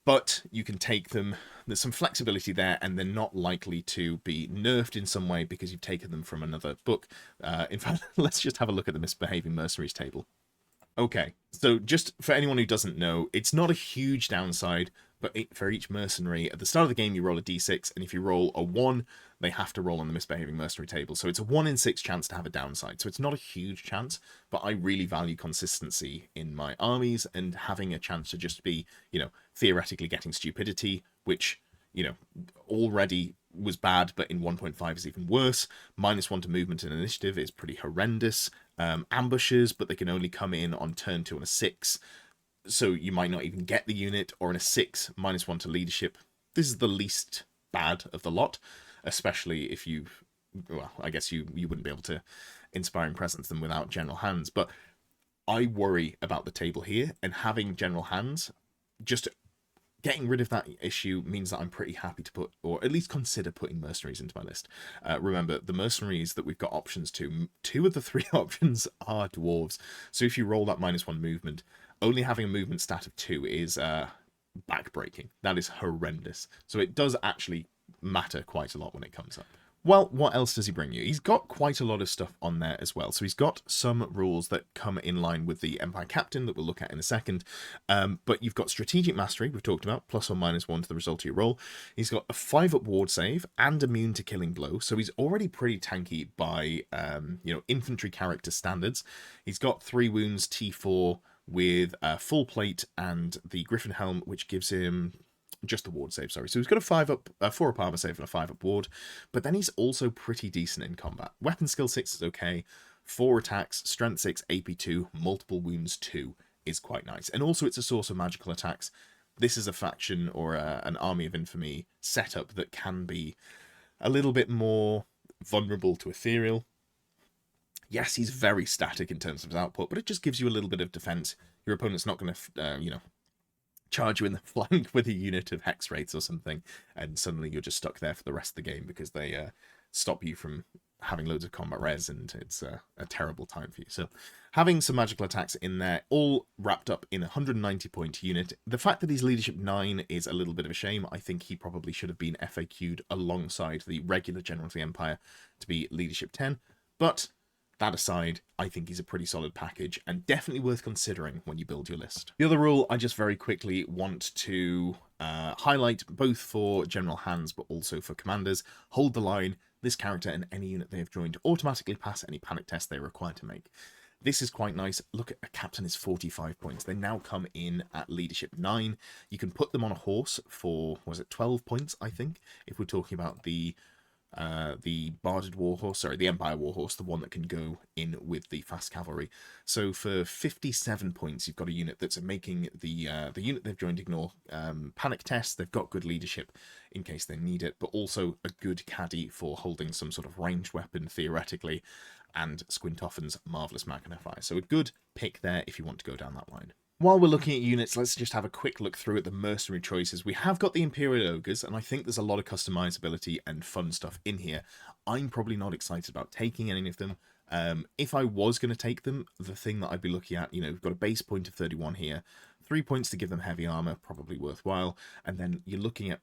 But you can take them, there's some flexibility there, and they're not likely to be nerfed in some way because you've taken them from another book. In fact, let's just have a look at the misbehaving mercenaries table. Okay, so just for anyone who doesn't know, it's not a huge downside, but for each mercenary, at the start of the game you roll a d6, and if you roll a 1, they have to roll on the misbehaving mercenary table. So it's a 1 in 6 chance to have a downside. So it's not a huge chance, but I really value consistency in my armies, and having a chance to just be, theoretically getting stupidity, which, already was bad, but in 1.5 is even worse. -1 to movement and initiative is pretty horrendous. Ambushes, but they can only come in on turn 2 on a 6. So you might not even get the unit, or in a 6, -1 to leadership. This is the least bad of the lot, especially if you, well, I guess you wouldn't be able to Inspiring Presence them without General Hands, but I worry about the table here, and having General Hands, just getting rid of that issue means that I'm pretty happy to put, or at least consider putting Mercenaries into my list. Remember, the Mercenaries that we've got options to, 2 of the 3 options are Dwarves, so if you roll that -1 movement, only having a movement stat of 2 is backbreaking. That is horrendous. So it does actually matter quite a lot when it comes up. Well, what else does he bring you? He's got quite a lot of stuff on there as well. So he's got some rules that come in line with the Empire Captain that we'll look at in a second. But you've got Strategic Mastery, we've talked about, +1 -1 to the result of your roll. He's got a 5-up ward save and immune to killing blow. So he's already pretty tanky by, infantry character standards. He's got 3 wounds, T4, with full plate and the Griffin Helm, which gives him just the ward save, sorry. So he's got a 4-up armor save and a 5-up ward, but then he's also pretty decent in combat. Weapon skill 6 is okay, 4 attacks, strength 6, AP 2, multiple wounds 2 is quite nice. And also it's a source of magical attacks. This is a faction or an army of infamy setup that can be a little bit more vulnerable to ethereal. Yes, he's very static in terms of his output, but it just gives you a little bit of defense. Your opponent's not going to, charge you in the flank with a unit of hex wraiths or something, and suddenly you're just stuck there for the rest of the game because they stop you from having loads of combat res, and it's a terrible time for you. So having some magical attacks in there, all wrapped up in a 190-point unit. The fact that he's leadership 9 is a little bit of a shame. I think he probably should have been FAQ'd alongside the regular General of the Empire to be leadership 10, but that aside, I think he's a pretty solid package and definitely worth considering when you build your list. The other rule I just very quickly want to highlight, both for General Hands but also for Commanders: hold the line. This character and any unit they have joined automatically pass any panic test they're required to make. This is quite nice. Look, at a captain is 45 points. They now come in at leadership 9. You can put them on a horse for, was it 12 points, I think, if we're talking about the Barded Warhorse, sorry, the Empire Warhorse, the one that can go in with the fast cavalry. So for 57 points, you've got a unit that's making the unit they've joined ignore panic tests. They've got good leadership in case they need it, but also a good caddy for holding some sort of ranged weapon theoretically, and Squintoffin's Marvelous Magnifier. So a good pick there if you want to go down that line. While we're looking at units, let's just have a quick look through at the mercenary choices. We have got the Imperial Ogres, and I think there's a lot of customizability and fun stuff in here. I'm probably not excited about taking any of them. If I was going to take them, the thing that I'd be looking at, we've got a base point of 31 here, 3 points to give them heavy armor, probably worthwhile, and then you're looking at,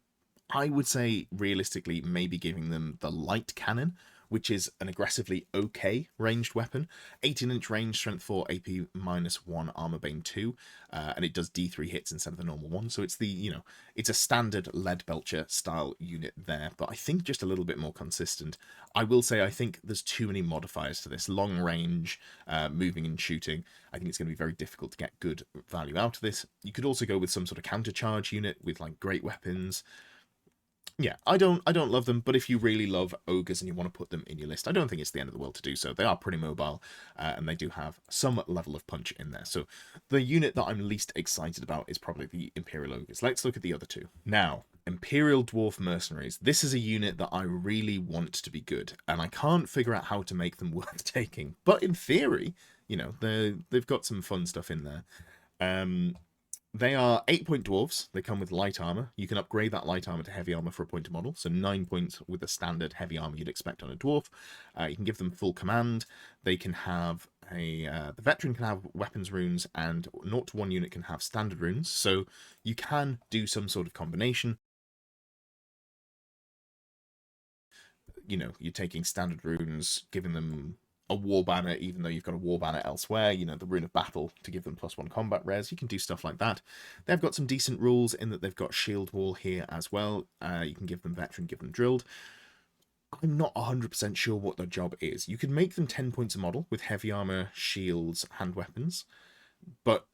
I would say, realistically, maybe giving them the light cannon, which is an aggressively okay ranged weapon. 18-inch range, strength 4, AP -1, armor bane 2, and it does D3 hits instead of the normal one. So it's the, it's a standard lead belcher style unit there, but I think just a little bit more consistent. I will say I think there's too many modifiers to this. Long range, moving and shooting. I think it's going to be very difficult to get good value out of this. You could also go with some sort of countercharge unit with like great weapons. Yeah, I don't love them, but if you really love ogres and you want to put them in your list, I don't think it's the end of the world to do so. They are pretty mobile, and they do have some level of punch in there. So the unit that I'm least excited about is probably the Imperial Ogres. Let's look at the other two. Now, Imperial Dwarf Mercenaries. This is a unit that I really want to be good, and I can't figure out how to make them worth taking. But in theory, they've got some fun stuff in there. They are 8-point dwarves. They come with light armor. You can upgrade that light armor to heavy armor for a point of model. So 9 points with the standard heavy armor you'd expect on a dwarf. You can give them full command. They can have the veteran can have weapons runes, and 0 to 1 unit can have standard runes. So you can do some sort of combination. You're taking standard runes, giving them a war banner, even though you've got a war banner elsewhere, the rune of battle to give them +1 combat res. You can do stuff like that. They've got some decent rules in that they've got shield wall here as well. You can give them veteran, give them drilled. I'm not 100% sure what their job is. You can make them 10 points a model with heavy armor, shields, hand weapons, but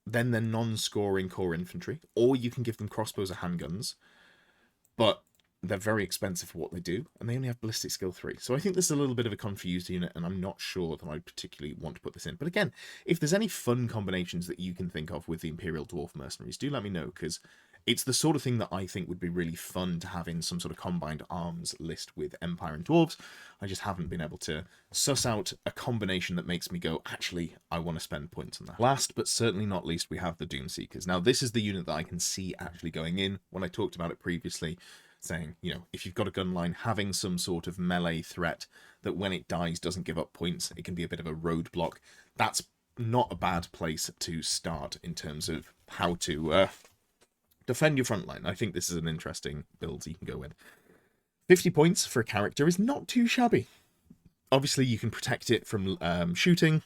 then they're non-scoring core infantry, or you can give them crossbows or handguns. But they're very expensive for what they do, and they only have ballistic skill 3. So I think this is a little bit of a confused unit, and I'm not sure that I particularly want to put this in. But again, if there's any fun combinations that you can think of with the Imperial Dwarf Mercenaries, do let me know, because it's the sort of thing that I think would be really fun to have in some sort of combined arms list with Empire and Dwarves. I just haven't been able to suss out a combination that makes me go, actually, I want to spend points on that. Last, but certainly not least, we have the Doomseekers. Now, this is the unit that I can see actually going in. When I talked about it previously, saying, you know, if you've got a gun line, having some sort of melee threat that when it dies doesn't give up points, it can be a bit of a roadblock. That's not a bad place to start in terms of how to defend your front line. I think this is an interesting build you can go with. 50 points for a character is not too shabby. Obviously, you can protect it from shooting.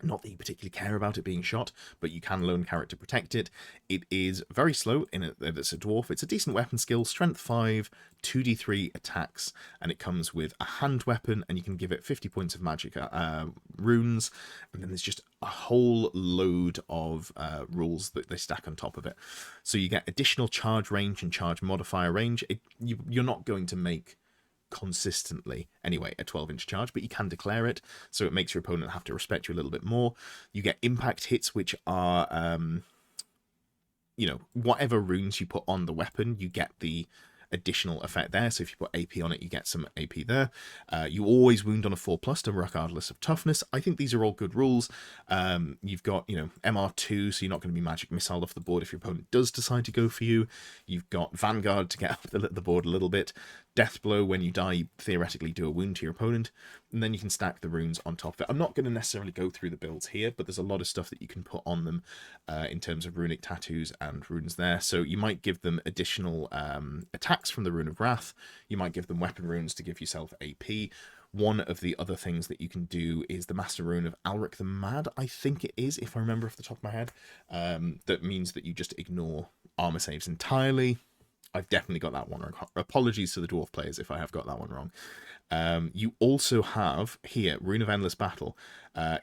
Not that you particularly care about it being shot, but you can lone character protect it. It is very slow in it. It's a dwarf. It's a decent weapon skill, strength 5, 2d3 attacks, and it comes with a hand weapon, and you can give it 50 points of magic runes, and then there's just a whole load of rules that they stack on top of it. So you get additional charge range and charge modifier range. You're not going to make consistently anyway a 12-inch charge, but you can declare it, so it makes your opponent have to respect you a little bit more. You get impact hits, which are you know, whatever runes you put on the weapon, you get the additional effect there. So if you put AP on it, you get some AP there. You always wound on a 4+ regardless of toughness. I think these are all good rules. You've got, you know, MR2, so you're not going to be magic missiled off the board if your opponent does decide to go for you. You've got Vanguard to get up the board a little bit. Death Blow, when you die, you theoretically do a wound to your opponent, and then you can stack the runes on top of it. I'm not going to necessarily go through the builds here, but there's a lot of stuff that you can put on them in terms of runic tattoos and runes there. So you might give them additional attacks from the Rune of Wrath. You might give them weapon runes to give yourself AP. One of the other things that you can do is the Master Rune of Alric the Mad, I think it is, if I remember off the top of my head. That means that you just ignore armor saves entirely. I've definitely got that one wrong. Apologies to the dwarf players if I have got that one wrong. You also have here Rune of Endless Battle.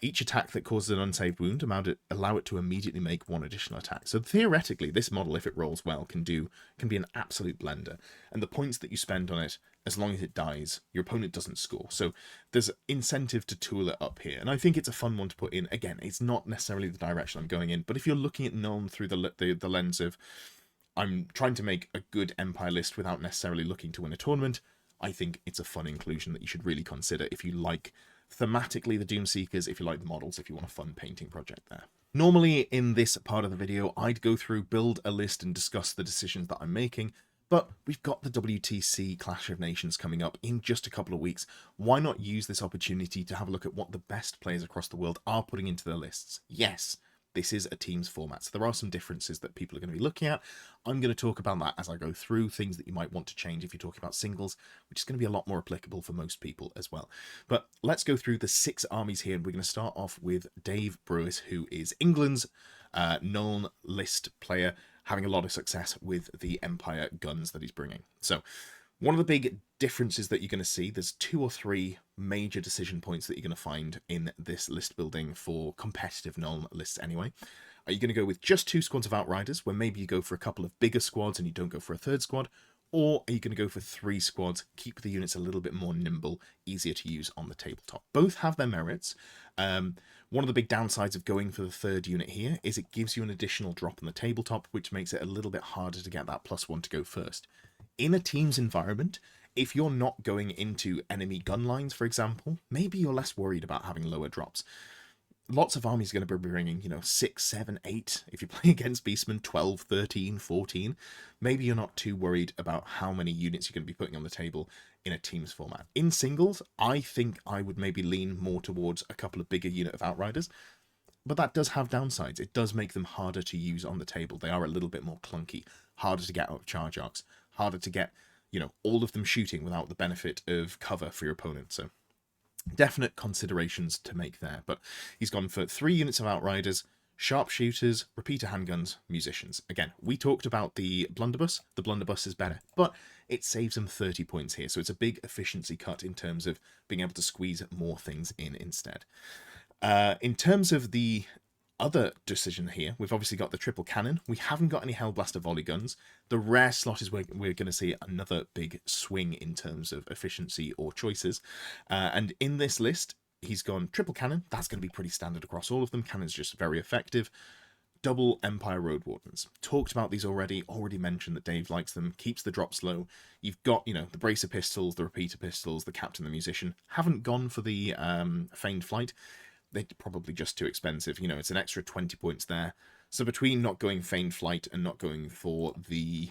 Each attack that causes an unsaved wound, allow it to immediately make one additional attack. So theoretically, this model, if it rolls well, can be an absolute blender. And the points that you spend on it, as long as it dies, your opponent doesn't score. So there's incentive to tool it up here. And I think it's a fun one to put in. Again, it's not necessarily the direction I'm going in, but if you're looking at Nuln through the lens of, I'm trying to make a good Empire list without necessarily looking to win a tournament, I think it's a fun inclusion that you should really consider if you like thematically the Doomseekers, if you like the models, if you want a fun painting project there. Normally in this part of the video, I'd go through, build a list and discuss the decisions that I'm making, but we've got the WTC Clash of Nations coming up in just a couple of weeks. Why not use this opportunity to have a look at what the best players across the world are putting into their lists? Yes, this is a teams format, so there are some differences that people are going to be looking at. I'm going to talk about that as I go through, things that you might want to change if you're talking about singles, which is going to be a lot more applicable for most people as well. But let's go through the 6 armies here, and we're going to start off with Dave Brewis, who is England's Nuln list player, having a lot of success with the Empire guns that he's bringing. So one of the big differences that you're going to see, there's 2 or 3 major decision points that you're going to find in this list building for competitive Nuln lists anyway. Are you going to go with just 2 squads of Outriders, where maybe you go for a couple of bigger squads and you don't go for a 3rd squad? Or are you going to go for 3 squads, keep the units a little bit more nimble, easier to use on the tabletop? Both have their merits. One of the big downsides of going for the 3rd unit here is it gives you an additional drop on the tabletop, which makes it a little bit harder to get that +1 to go first. In a team's environment, if you're not going into enemy gun lines, for example, maybe you're less worried about having lower drops. Lots of armies are going to be bringing, 6, 7, 8. If you're playing against Beastmen, 12, 13, 14. Maybe you're not too worried about how many units you're going to be putting on the table in a teams format. In singles, I think I would maybe lean more towards a couple of bigger unit of Outriders. But that does have downsides. It does make them harder to use on the table. They are a little bit more clunky, harder to get out of charge arcs, harder to get, all of them shooting without the benefit of cover for your opponent. So definite considerations to make there. But he's gone for 3 units of Outriders, sharpshooters, repeater handguns, musicians. Again, we talked about the Blunderbuss. The Blunderbuss is better, but it saves him 30 points here. So it's a big efficiency cut in terms of being able to squeeze more things in instead. In terms of the other decision here, we've obviously got the triple cannon. We haven't got any Hellblaster volley guns. The rare slot is where we're going to see another big swing in terms of efficiency or choices. And in this list, he's gone triple cannon. That's going to be pretty standard across all of them. Cannon's just very effective. Double Empire Road Wardens. Talked about these already mentioned that Dave likes them, keeps the drops low. You've got, you know, the Bracer Pistols, the Repeater Pistols, the Captain the Musician. Haven't gone for the Feigned Flight. They're probably just too expensive. You know, it's an extra 20 points there. So between not going Feigned Flight and not going for the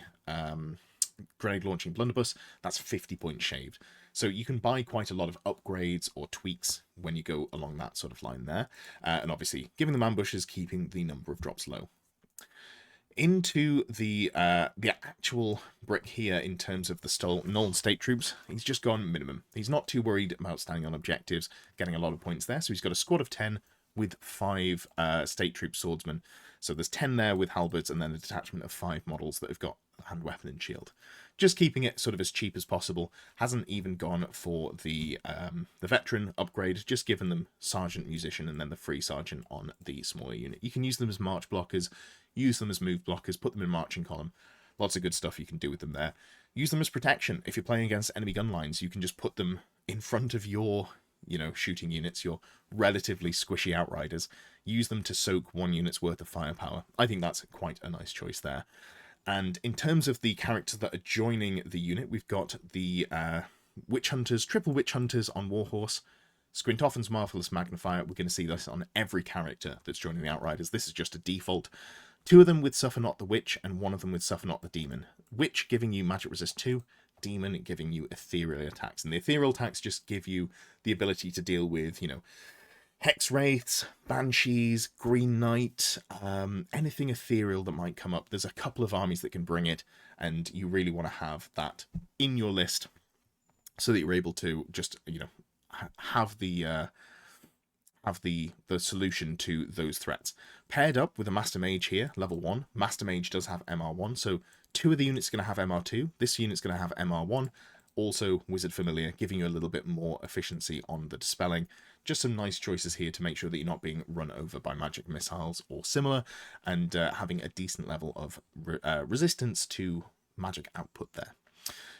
Grenade Launching Blunderbuss, that's 50 points shaved. So you can buy quite a lot of upgrades or tweaks when you go along that sort of line there. And obviously, giving them ambushes, keeping the number of drops low. Into the actual brick here in terms of the Nuln State Troops, he's just gone minimum. He's not too worried about standing on objectives, getting a lot of points there. So he's got a squad of 10 with 5 State Troop Swordsmen. So there's 10 there with halberds and then a detachment of 5 models that have got hand weapon and shield. Just keeping it sort of as cheap as possible. Hasn't even gone for the veteran upgrade, just given them Sergeant Musician and then the free Sergeant on the smaller unit. You can use them as march blockers, use them as move blockers, put them in marching column. Lots of good stuff you can do with them there. Use them as protection. If you're playing against enemy gun lines, you can just put them in front of your, you know, shooting units, your relatively squishy Outriders. Use them to soak 1 unit's worth of firepower. I think that's quite a nice choice there. And in terms of the characters that are joining the unit, we've got the Witch Hunters, triple Witch Hunters on Warhorse, Squintoffin's Marvelous Magnifier. We're going to see this on every character that's joining the Outriders. This is just a default. 2 of them with Suffer Not the Witch, and 1 of them with Suffer Not the Demon. Witch giving you Magic Resist 2, Demon giving you Ethereal attacks. And the Ethereal attacks just give you the ability to deal with, you know, Hex Wraiths, Banshees, Green Knight, anything ethereal that might come up. There's a couple of armies that can bring it, and you really want to have that in your list so that you're able to just, you know, have the solution to those threats. Paired up with a Master Mage here, level 1. Master Mage does have MR1, so 2 of the units are going to have MR2. This unit's going to have MR1. Also, Wizard Familiar, giving you a little bit more efficiency on the dispelling. Just some nice choices here to make sure that you're not being run over by magic missiles or similar, and having a decent level of resistance to magic output there.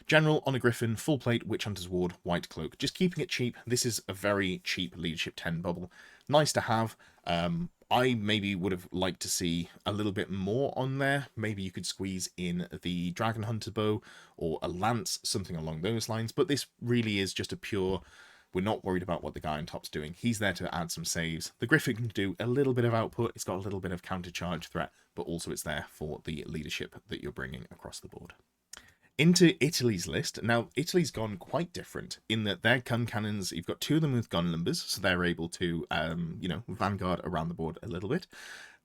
General on a Griffin, full plate, Witch Hunter's Ward, white cloak. Just keeping it cheap. This is a very cheap Leadership 10 bubble. Nice to have. I maybe would have liked to see a little bit more on there. Maybe you could squeeze in the Dragon Hunter bow or a lance, something along those lines. But this really is just a pure... We're not worried about what the guy on top's doing. He's there to add some saves. The Griffin can do a little bit of output. It's got a little bit of counter-charge threat, but also it's there for the leadership that you're bringing across the board. Into Italy's list. Now, Italy's gone quite different in that their gun cannons, you've got 2 of them with gun numbers, so they're able to, you know, vanguard around the board a little bit.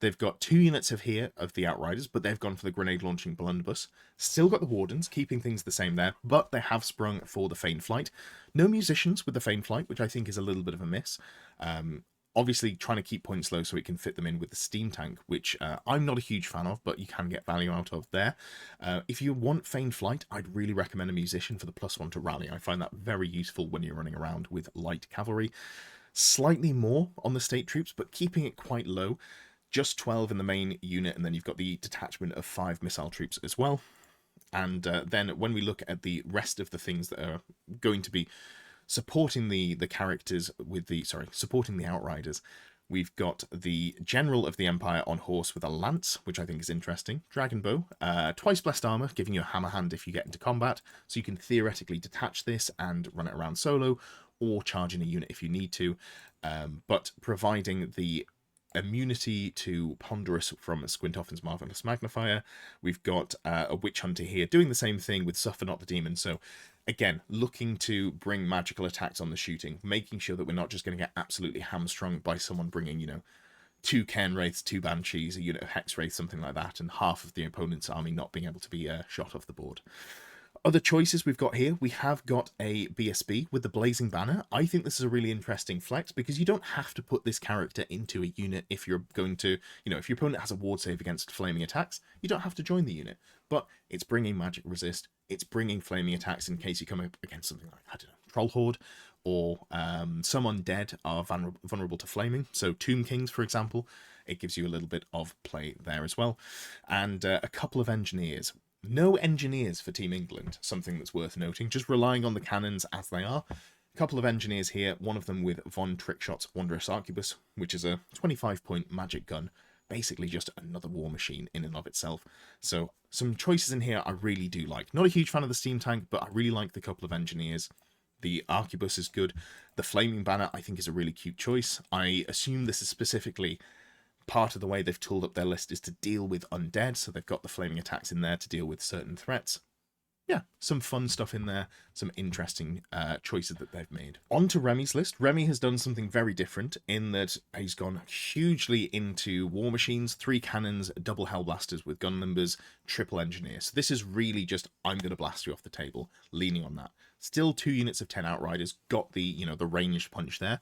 They've got 2 units of the Outriders, but they've gone for the grenade launching blunderbuss. Still got the wardens, keeping things the same there, but they have sprung for the Feigned Flight. No musicians with the Feigned Flight, which I think is a little bit of a miss. Obviously trying to keep points low so it can fit them in with the steam tank, which I'm not a huge fan of, but you can get value out of there. If you want Feigned Flight, I'd really recommend a musician for the +1 to rally. I find that very useful when you're running around with light cavalry. Slightly more on the state troops, but keeping it quite low. Just 12 in the main unit, and then you've got the detachment of 5 missile troops as well. And then when we look at the rest of the things that are going to be supporting the characters with the, supporting the Outriders, we've got the General of the Empire on horse with a lance, which I think is interesting. Dragon bow, twice blessed armor, giving you a hammer hand if you get into combat, so you can theoretically detach this and run it around solo, or charge in a unit if you need to, but providing the immunity to Ponderous from Squintoffin's Marvelous Magnifier. We've got a Witch Hunter here doing the same thing with Suffer Not the Demon. So again, looking to bring magical attacks on the shooting, making sure that we're not just going to get absolutely hamstrung by someone bringing, you know, 2 Cairn Wraiths, 2 Banshees, a unit of Hex Wraiths, something like that, and half of the opponent's army not being able to be shot off the board. Other choices we've got here, we have got a BSB with the Blazing Banner. I think this is a really interesting flex because you don't have to put this character into a unit if you're going to, you know, if your opponent has a ward save against flaming attacks, you don't have to join the unit. But it's bringing magic resist, it's bringing flaming attacks in case you come up against something like, I don't know, Troll Horde, or some undead are vulnerable to flaming. So Tomb Kings, for example, it gives you a little bit of play there as well. And a couple of engineers. No engineers for Team England, something that's worth noting, just relying on the cannons as they are. A couple of engineers here, one of them with Von Trickshot's Wondrous Arquebus, which is a 25-point magic gun, basically just another war machine in and of itself. So some choices in here I really do like. Not a huge fan of the steam tank, but I really like the couple of engineers. The Arquebus is good. The Flaming Banner I think is a really cute choice. I assume this is specifically part of the way they've tooled up their list is to deal with undead, so they've got the flaming attacks in there to deal with certain threats. Yeah, some fun stuff in there, some interesting choices that they've made. On to Remy's list. Remy has done something very different in that he's gone hugely into war machines, 3 cannons, double hellblasters with gun limbers, triple engineers. So this is really just, I'm going to blast you off the table, leaning on that. Still 2 units of 10 Outriders, got the, you know, the ranged punch there,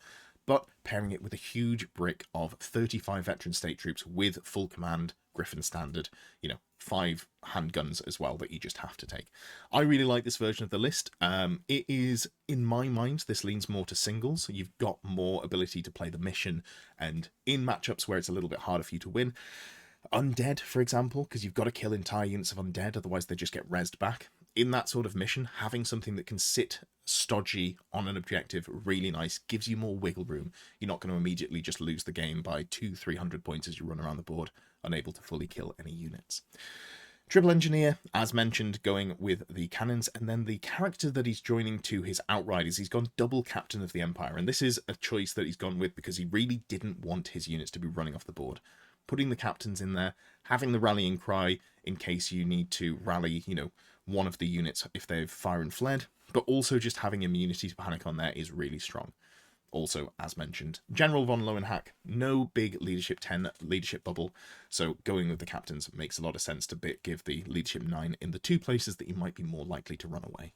but pairing it with a huge brick of 35 veteran state troops with full command, Griffin standard, you know, 5 handguns as well that you just have to take. I really like this version of the list. It is, in my mind, this leans more to singles. So you've got more ability to play the mission, and in matchups where it's a little bit harder for you to win. Undead, for example, because you've got to kill entire units of undead, otherwise they just get rezzed back. In that sort of mission, having something that can sit stodgy on an objective, really nice, gives you more wiggle room. You're not going to immediately just lose the game by 200-300 points as you run around the board, unable to fully kill any units. Triple Engineer, as mentioned, going with the cannons, and then the character that he's joining to his Outriders, he's gone double Captain of the Empire, and this is a choice that he's gone with because he really didn't want his units to be running off the board. Putting the captains in there, having the rallying cry in case you need to rally, you know, one of the units if they've fire and fled, but also just having immunity to panic on there is really strong. Also, as mentioned, General von Löwenhacke, no big leadership 10 leadership bubble, so going with the captains makes a lot of sense to give the leadership 9 in the 2 places that you might be more likely to run away.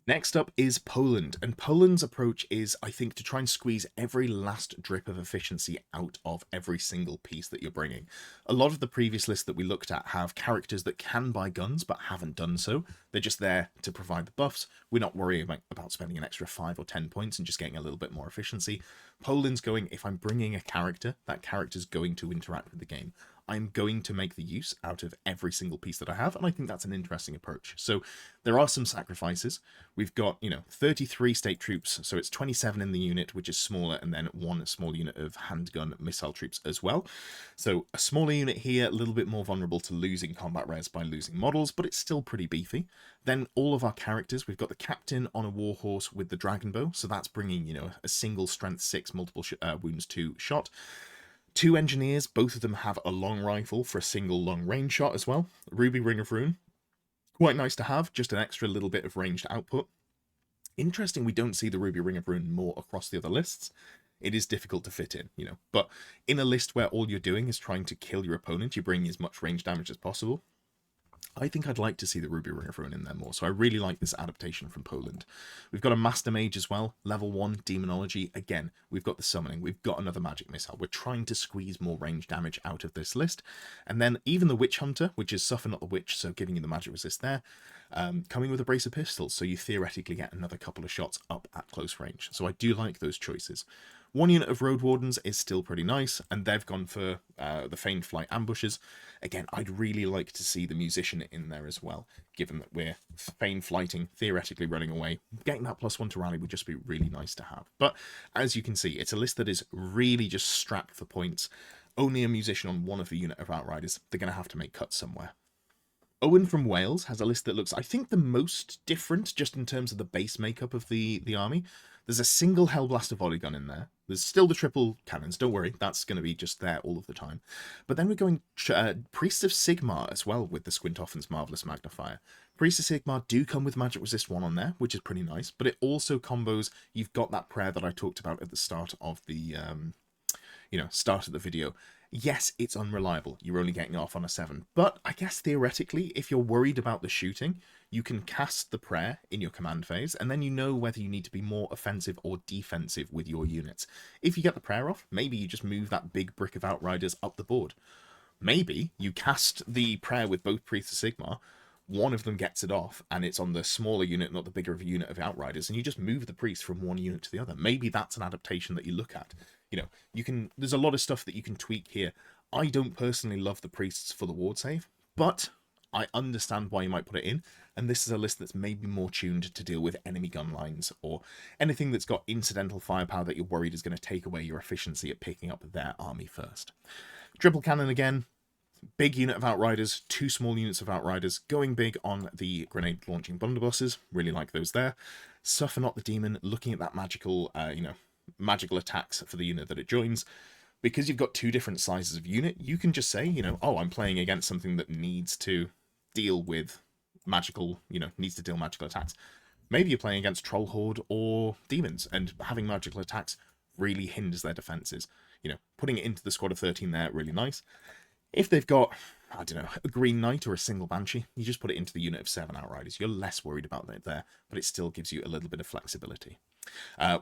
Next up is Poland, and Poland's approach is, I think, to try and squeeze every last drip of efficiency out of every single piece that you're bringing. A lot of the previous lists that we looked at have characters that can buy guns but haven't done so. They're just there to provide the buffs. We're not worrying about spending an extra 5 or 10 points and just getting a little bit more efficiency. Poland's going, if I'm bringing a character, that character's going to interact with the game. I'm going to make the use out of every single piece that I have, and I think that's an interesting approach. So there are some sacrifices. We've got, you know, 33 state troops, so it's 27 in the unit, which is smaller, and then 1 small unit of handgun missile troops as well. So a smaller unit here, a little bit more vulnerable to losing combat res by losing models, but it's still pretty beefy. Then all of our characters, we've got the captain on a warhorse with the dragon bow, so that's bringing, you know, a single strength 6 multiple wounds 2 shot. 2 engineers, both of them have a long rifle for a single long range shot as well. Ruby Ring of Ruin, quite nice to have, just an extra little bit of ranged output. Interesting, we don't see the Ruby Ring of Ruin more across the other lists. It is difficult to fit in, you know, but in a list where all you're doing is trying to kill your opponent, you're bringing as much range damage as possible. I think I'd like to see the Ruby Ring of Ruin in there more, so I really like this adaptation from Poland. We've got a Master Mage as well, level 1, Demonology. Again, we've got the Summoning, we've got another Magic Missile. We're trying to squeeze more range damage out of this list. And then even the Witch Hunter, which is Suffer Not the Witch, so giving you the magic resist there, coming with a brace of pistols, so you theoretically get another couple of shots up at close range. So I do like those choices. 1 unit of Road Wardens is still pretty nice, and they've gone for the Feigned Flight Ambushes. Again, I'd really like to see the Musician in there as well, given that we're Feigned Flighting, theoretically running away. Getting that +1 to rally would just be really nice to have. But as you can see, it's a list that is really just strapped for points. Only a Musician on 1 of the unit of Outriders. They're going to have to make cuts somewhere. Owen from Wales has a list that looks, I think, the most different just in terms of the base makeup of the army. There's a single Hellblaster volley gun in there. There's still the triple cannons, don't worry, that's going to be just there all of the time. But then we're going Priests of Sigmar as well with the Squintoffen's Marvelous Magnifier. Priests of Sigmar do come with Magic Resist 1 on there, which is pretty nice, but it also combos, you've got that prayer that I talked about at the start of the, start of the video. Yes, it's unreliable. You're only getting off on a 7. But I guess theoretically, if you're worried about the shooting, you can cast the prayer in your command phase, and then you know whether you need to be more offensive or defensive with your units. If you get the prayer off, maybe you just move that big brick of Outriders up the board. Maybe you cast the prayer with both Priests of Sigmar, one of them gets it off, and it's on the smaller unit, not the bigger of a unit of Outriders, and you just move the priest from one unit to the other. Maybe that's an adaptation that you look at. You know, there's a lot of stuff that you can tweak here. I don't personally love the priests for the ward save, but I understand why you might put it in, and this is a list that's maybe more tuned to deal with enemy gun lines, or anything that's got incidental firepower that you're worried is going to take away your efficiency at picking up their army first. Triple cannon again, big unit of Outriders, 2 small units of Outriders, going big on the grenade launching blunderbusses, really like those there. Suffer Not the Demon, looking at that magical, magical attacks for the unit that it joins. Because you've got 2 different sizes of unit, you can just say, oh, I'm playing against something that needs to deal with magical, needs to deal magical attacks. Maybe you're playing against Troll Horde or Demons, and having magical attacks really hinders their defenses. Putting it into the squad of 13 there, really nice. If they've got, I don't know, a Green Knight or a single Banshee, you just put it into the unit of 7 Outriders. You're less worried about it there, but it still gives you a little bit of flexibility.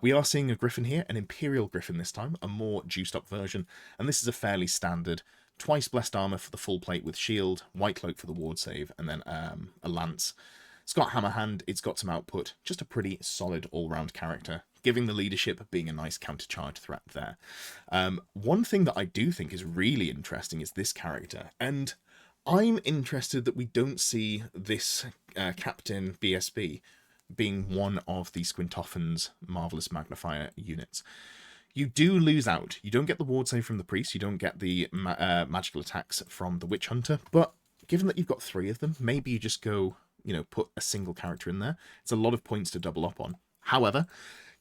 We are seeing a Griffin here, an Imperial Griffin this time, a more juiced up version, and this is a fairly standard, twice blessed armor for the full plate with shield, white cloak for the ward save, and then a lance. It's got hammer hand, it's got some output, just a pretty solid all-round character, giving the leadership being a nice countercharge threat there. One thing that I do think is really interesting is this character, and I'm interested that we don't see this Captain BSB being one of the Squintoffin's Marvelous Magnifier units. You do lose out. You don't get the ward save from the priest, you don't get the magical attacks from the Witch Hunter, but given that you've got 3 of them, maybe you just go, put a single character in there. It's a lot of points to double up on. However,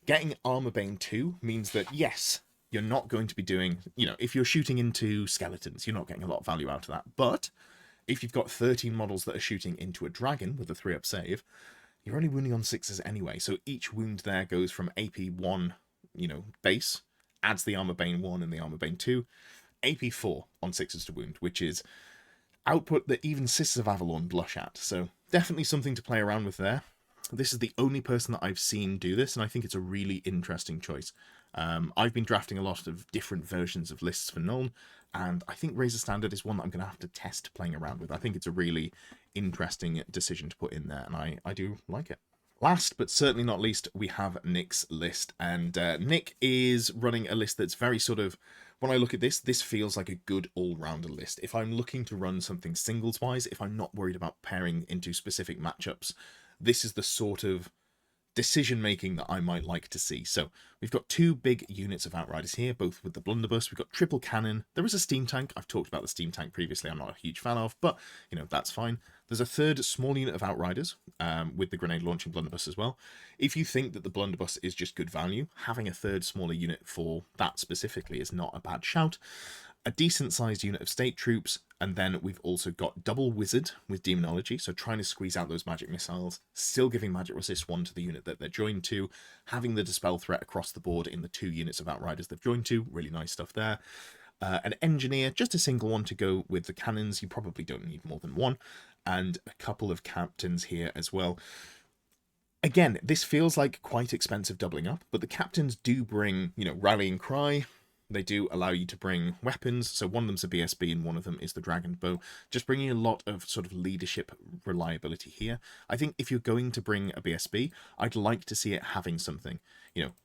getting Armor Bane 2 means that, yes, you're not going to be doing, if you're shooting into skeletons, you're not getting a lot of value out of that. But if you've got 13 models that are shooting into a dragon with a 3-up save, you're only wounding on 6s anyway. So each wound there goes from AP 1, base, adds the Armor Bane 1 and the Armor Bane 2, AP 4 on 6s to wound, which is output that even Sisters of Avalon blush at. So definitely something to play around with there. This is the only person that I've seen do this, and I think it's a really interesting choice. I've been drafting a lot of different versions of lists for Nuln, and I think Razor Standard is one that I'm going to have to test playing around with. I think it's a really interesting decision to put in there, and I do like it. Last but certainly not least, we have Nick's list, and Nick is running a list that's very sort of, when I look at this feels like a good all-rounder list. If I'm looking to run something singles-wise, if I'm not worried about pairing into specific matchups, this is the sort of decision-making that I might like to see. So we've got 2 big units of Outriders here, both with the Blunderbuss. We've got triple cannon. There is a steam tank. I've talked about the steam tank previously. I'm not a huge fan of, but, that's fine. There's a 3rd small unit of Outriders with the grenade launching Blunderbuss as well. If you think that the Blunderbuss is just good value, having a 3rd smaller unit for that specifically is not a bad shout. A decent-sized unit of state troops, and then we've also got double wizard with demonology, so trying to squeeze out those magic missiles, still giving magic resist 1 to the unit that they're joined to, having the dispel threat across the board in the 2 units of Outriders they've joined to, really nice stuff there. An engineer, just a single one to go with the cannons, you probably don't need more than 1, and a couple of captains here as well. Again, this feels like quite expensive doubling up, but the captains do bring, rallying cry. They do allow you to bring weapons, so one of them's a BSB and one of them is the Dragon Bow, just bringing a lot of sort of leadership reliability here. I think if you're going to bring a BSB, I'd like to see it having something,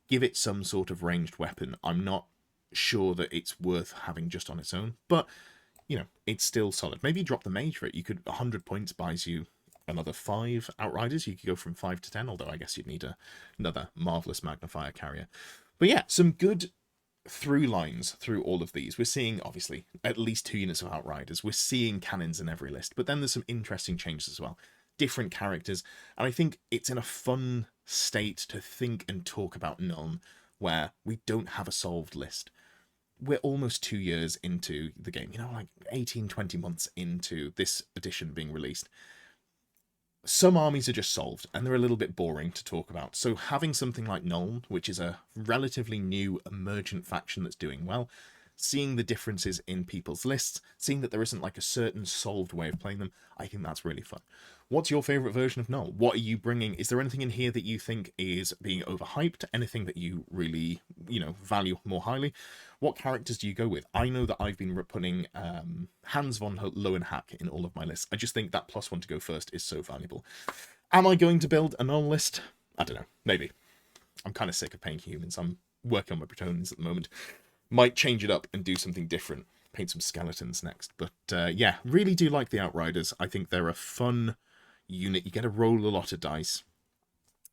give it some sort of ranged weapon. I'm not sure that it's worth having just on its own, but, it's still solid. Maybe drop the mage for it. You could, 100 points buys you another 5 Outriders. You could go from 5 to 10, although I guess you'd need another Marvelous Magnifier carrier. But yeah, some good through lines through all of these. We're seeing, obviously, at least 2 units of Outriders. We're seeing cannons in every list, but then there's some interesting changes as well. Different characters, and I think it's in a fun state to think and talk about Nuln, where we don't have a solved list. We're almost 2 years into the game, like 18, 20 months into this edition being released. Some armies are just solved, and they're a little bit boring to talk about. So having something like Nuln, which is a relatively new emergent faction that's doing well, seeing the differences in people's lists, seeing that there isn't like a certain solved way of playing them, I think that's really fun. What's your favourite version of Nuln? What are you bringing? Is there anything in here that you think is being overhyped? Anything that you really, value more highly? What characters do you go with? I know that I've been putting Hans von Löwenhacke in all of my lists. I just think that +1 to go first is so valuable. Am I going to build a Nuln list? I don't know. Maybe. I'm kind of sick of paying humans. I'm working on my Bretonians at the moment. Might change it up and do something different. paint some skeletons next. But yeah, really do like the Outriders. I think they're a fun unit. You get to roll a lot of dice,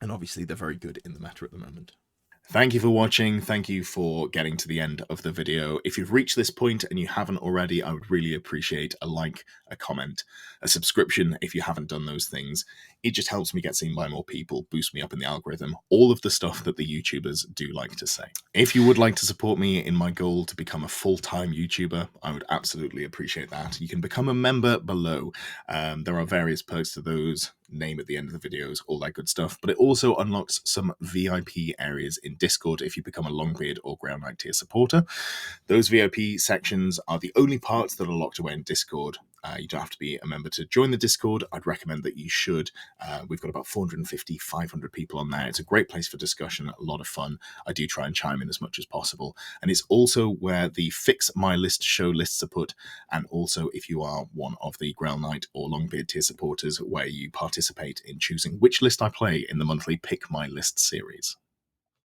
and obviously they're very good in the meta at the moment. Thank you for watching. Thank you for getting to the end of the video. If you've reached this point and you haven't already, I would really appreciate a like, a comment, a subscription if you haven't done those things. It just helps me get seen by more people, boost me up in the algorithm, all of the stuff that the YouTubers do like to say. If you would like to support me in my goal to become a full-time YouTuber, I would absolutely appreciate that. You can become a member below. There are various perks to those, name at the end of the videos, all that good stuff, but it also unlocks some VIP areas in Discord if you become a Longbeard or Grey Knight tier supporter. Those VIP sections are the only parts that are locked away in Discord. You don't have to be a member to join the Discord. I'd recommend that you should. We've got about 450, 500 people on there. It's a great place for discussion, a lot of fun. I do try and chime in as much as possible. And it's also where the Fix My List show lists are put, and also if you are one of the Grey Knight or Longbeard tier supporters, where you participate in choosing which list I play in the monthly Pick My List series.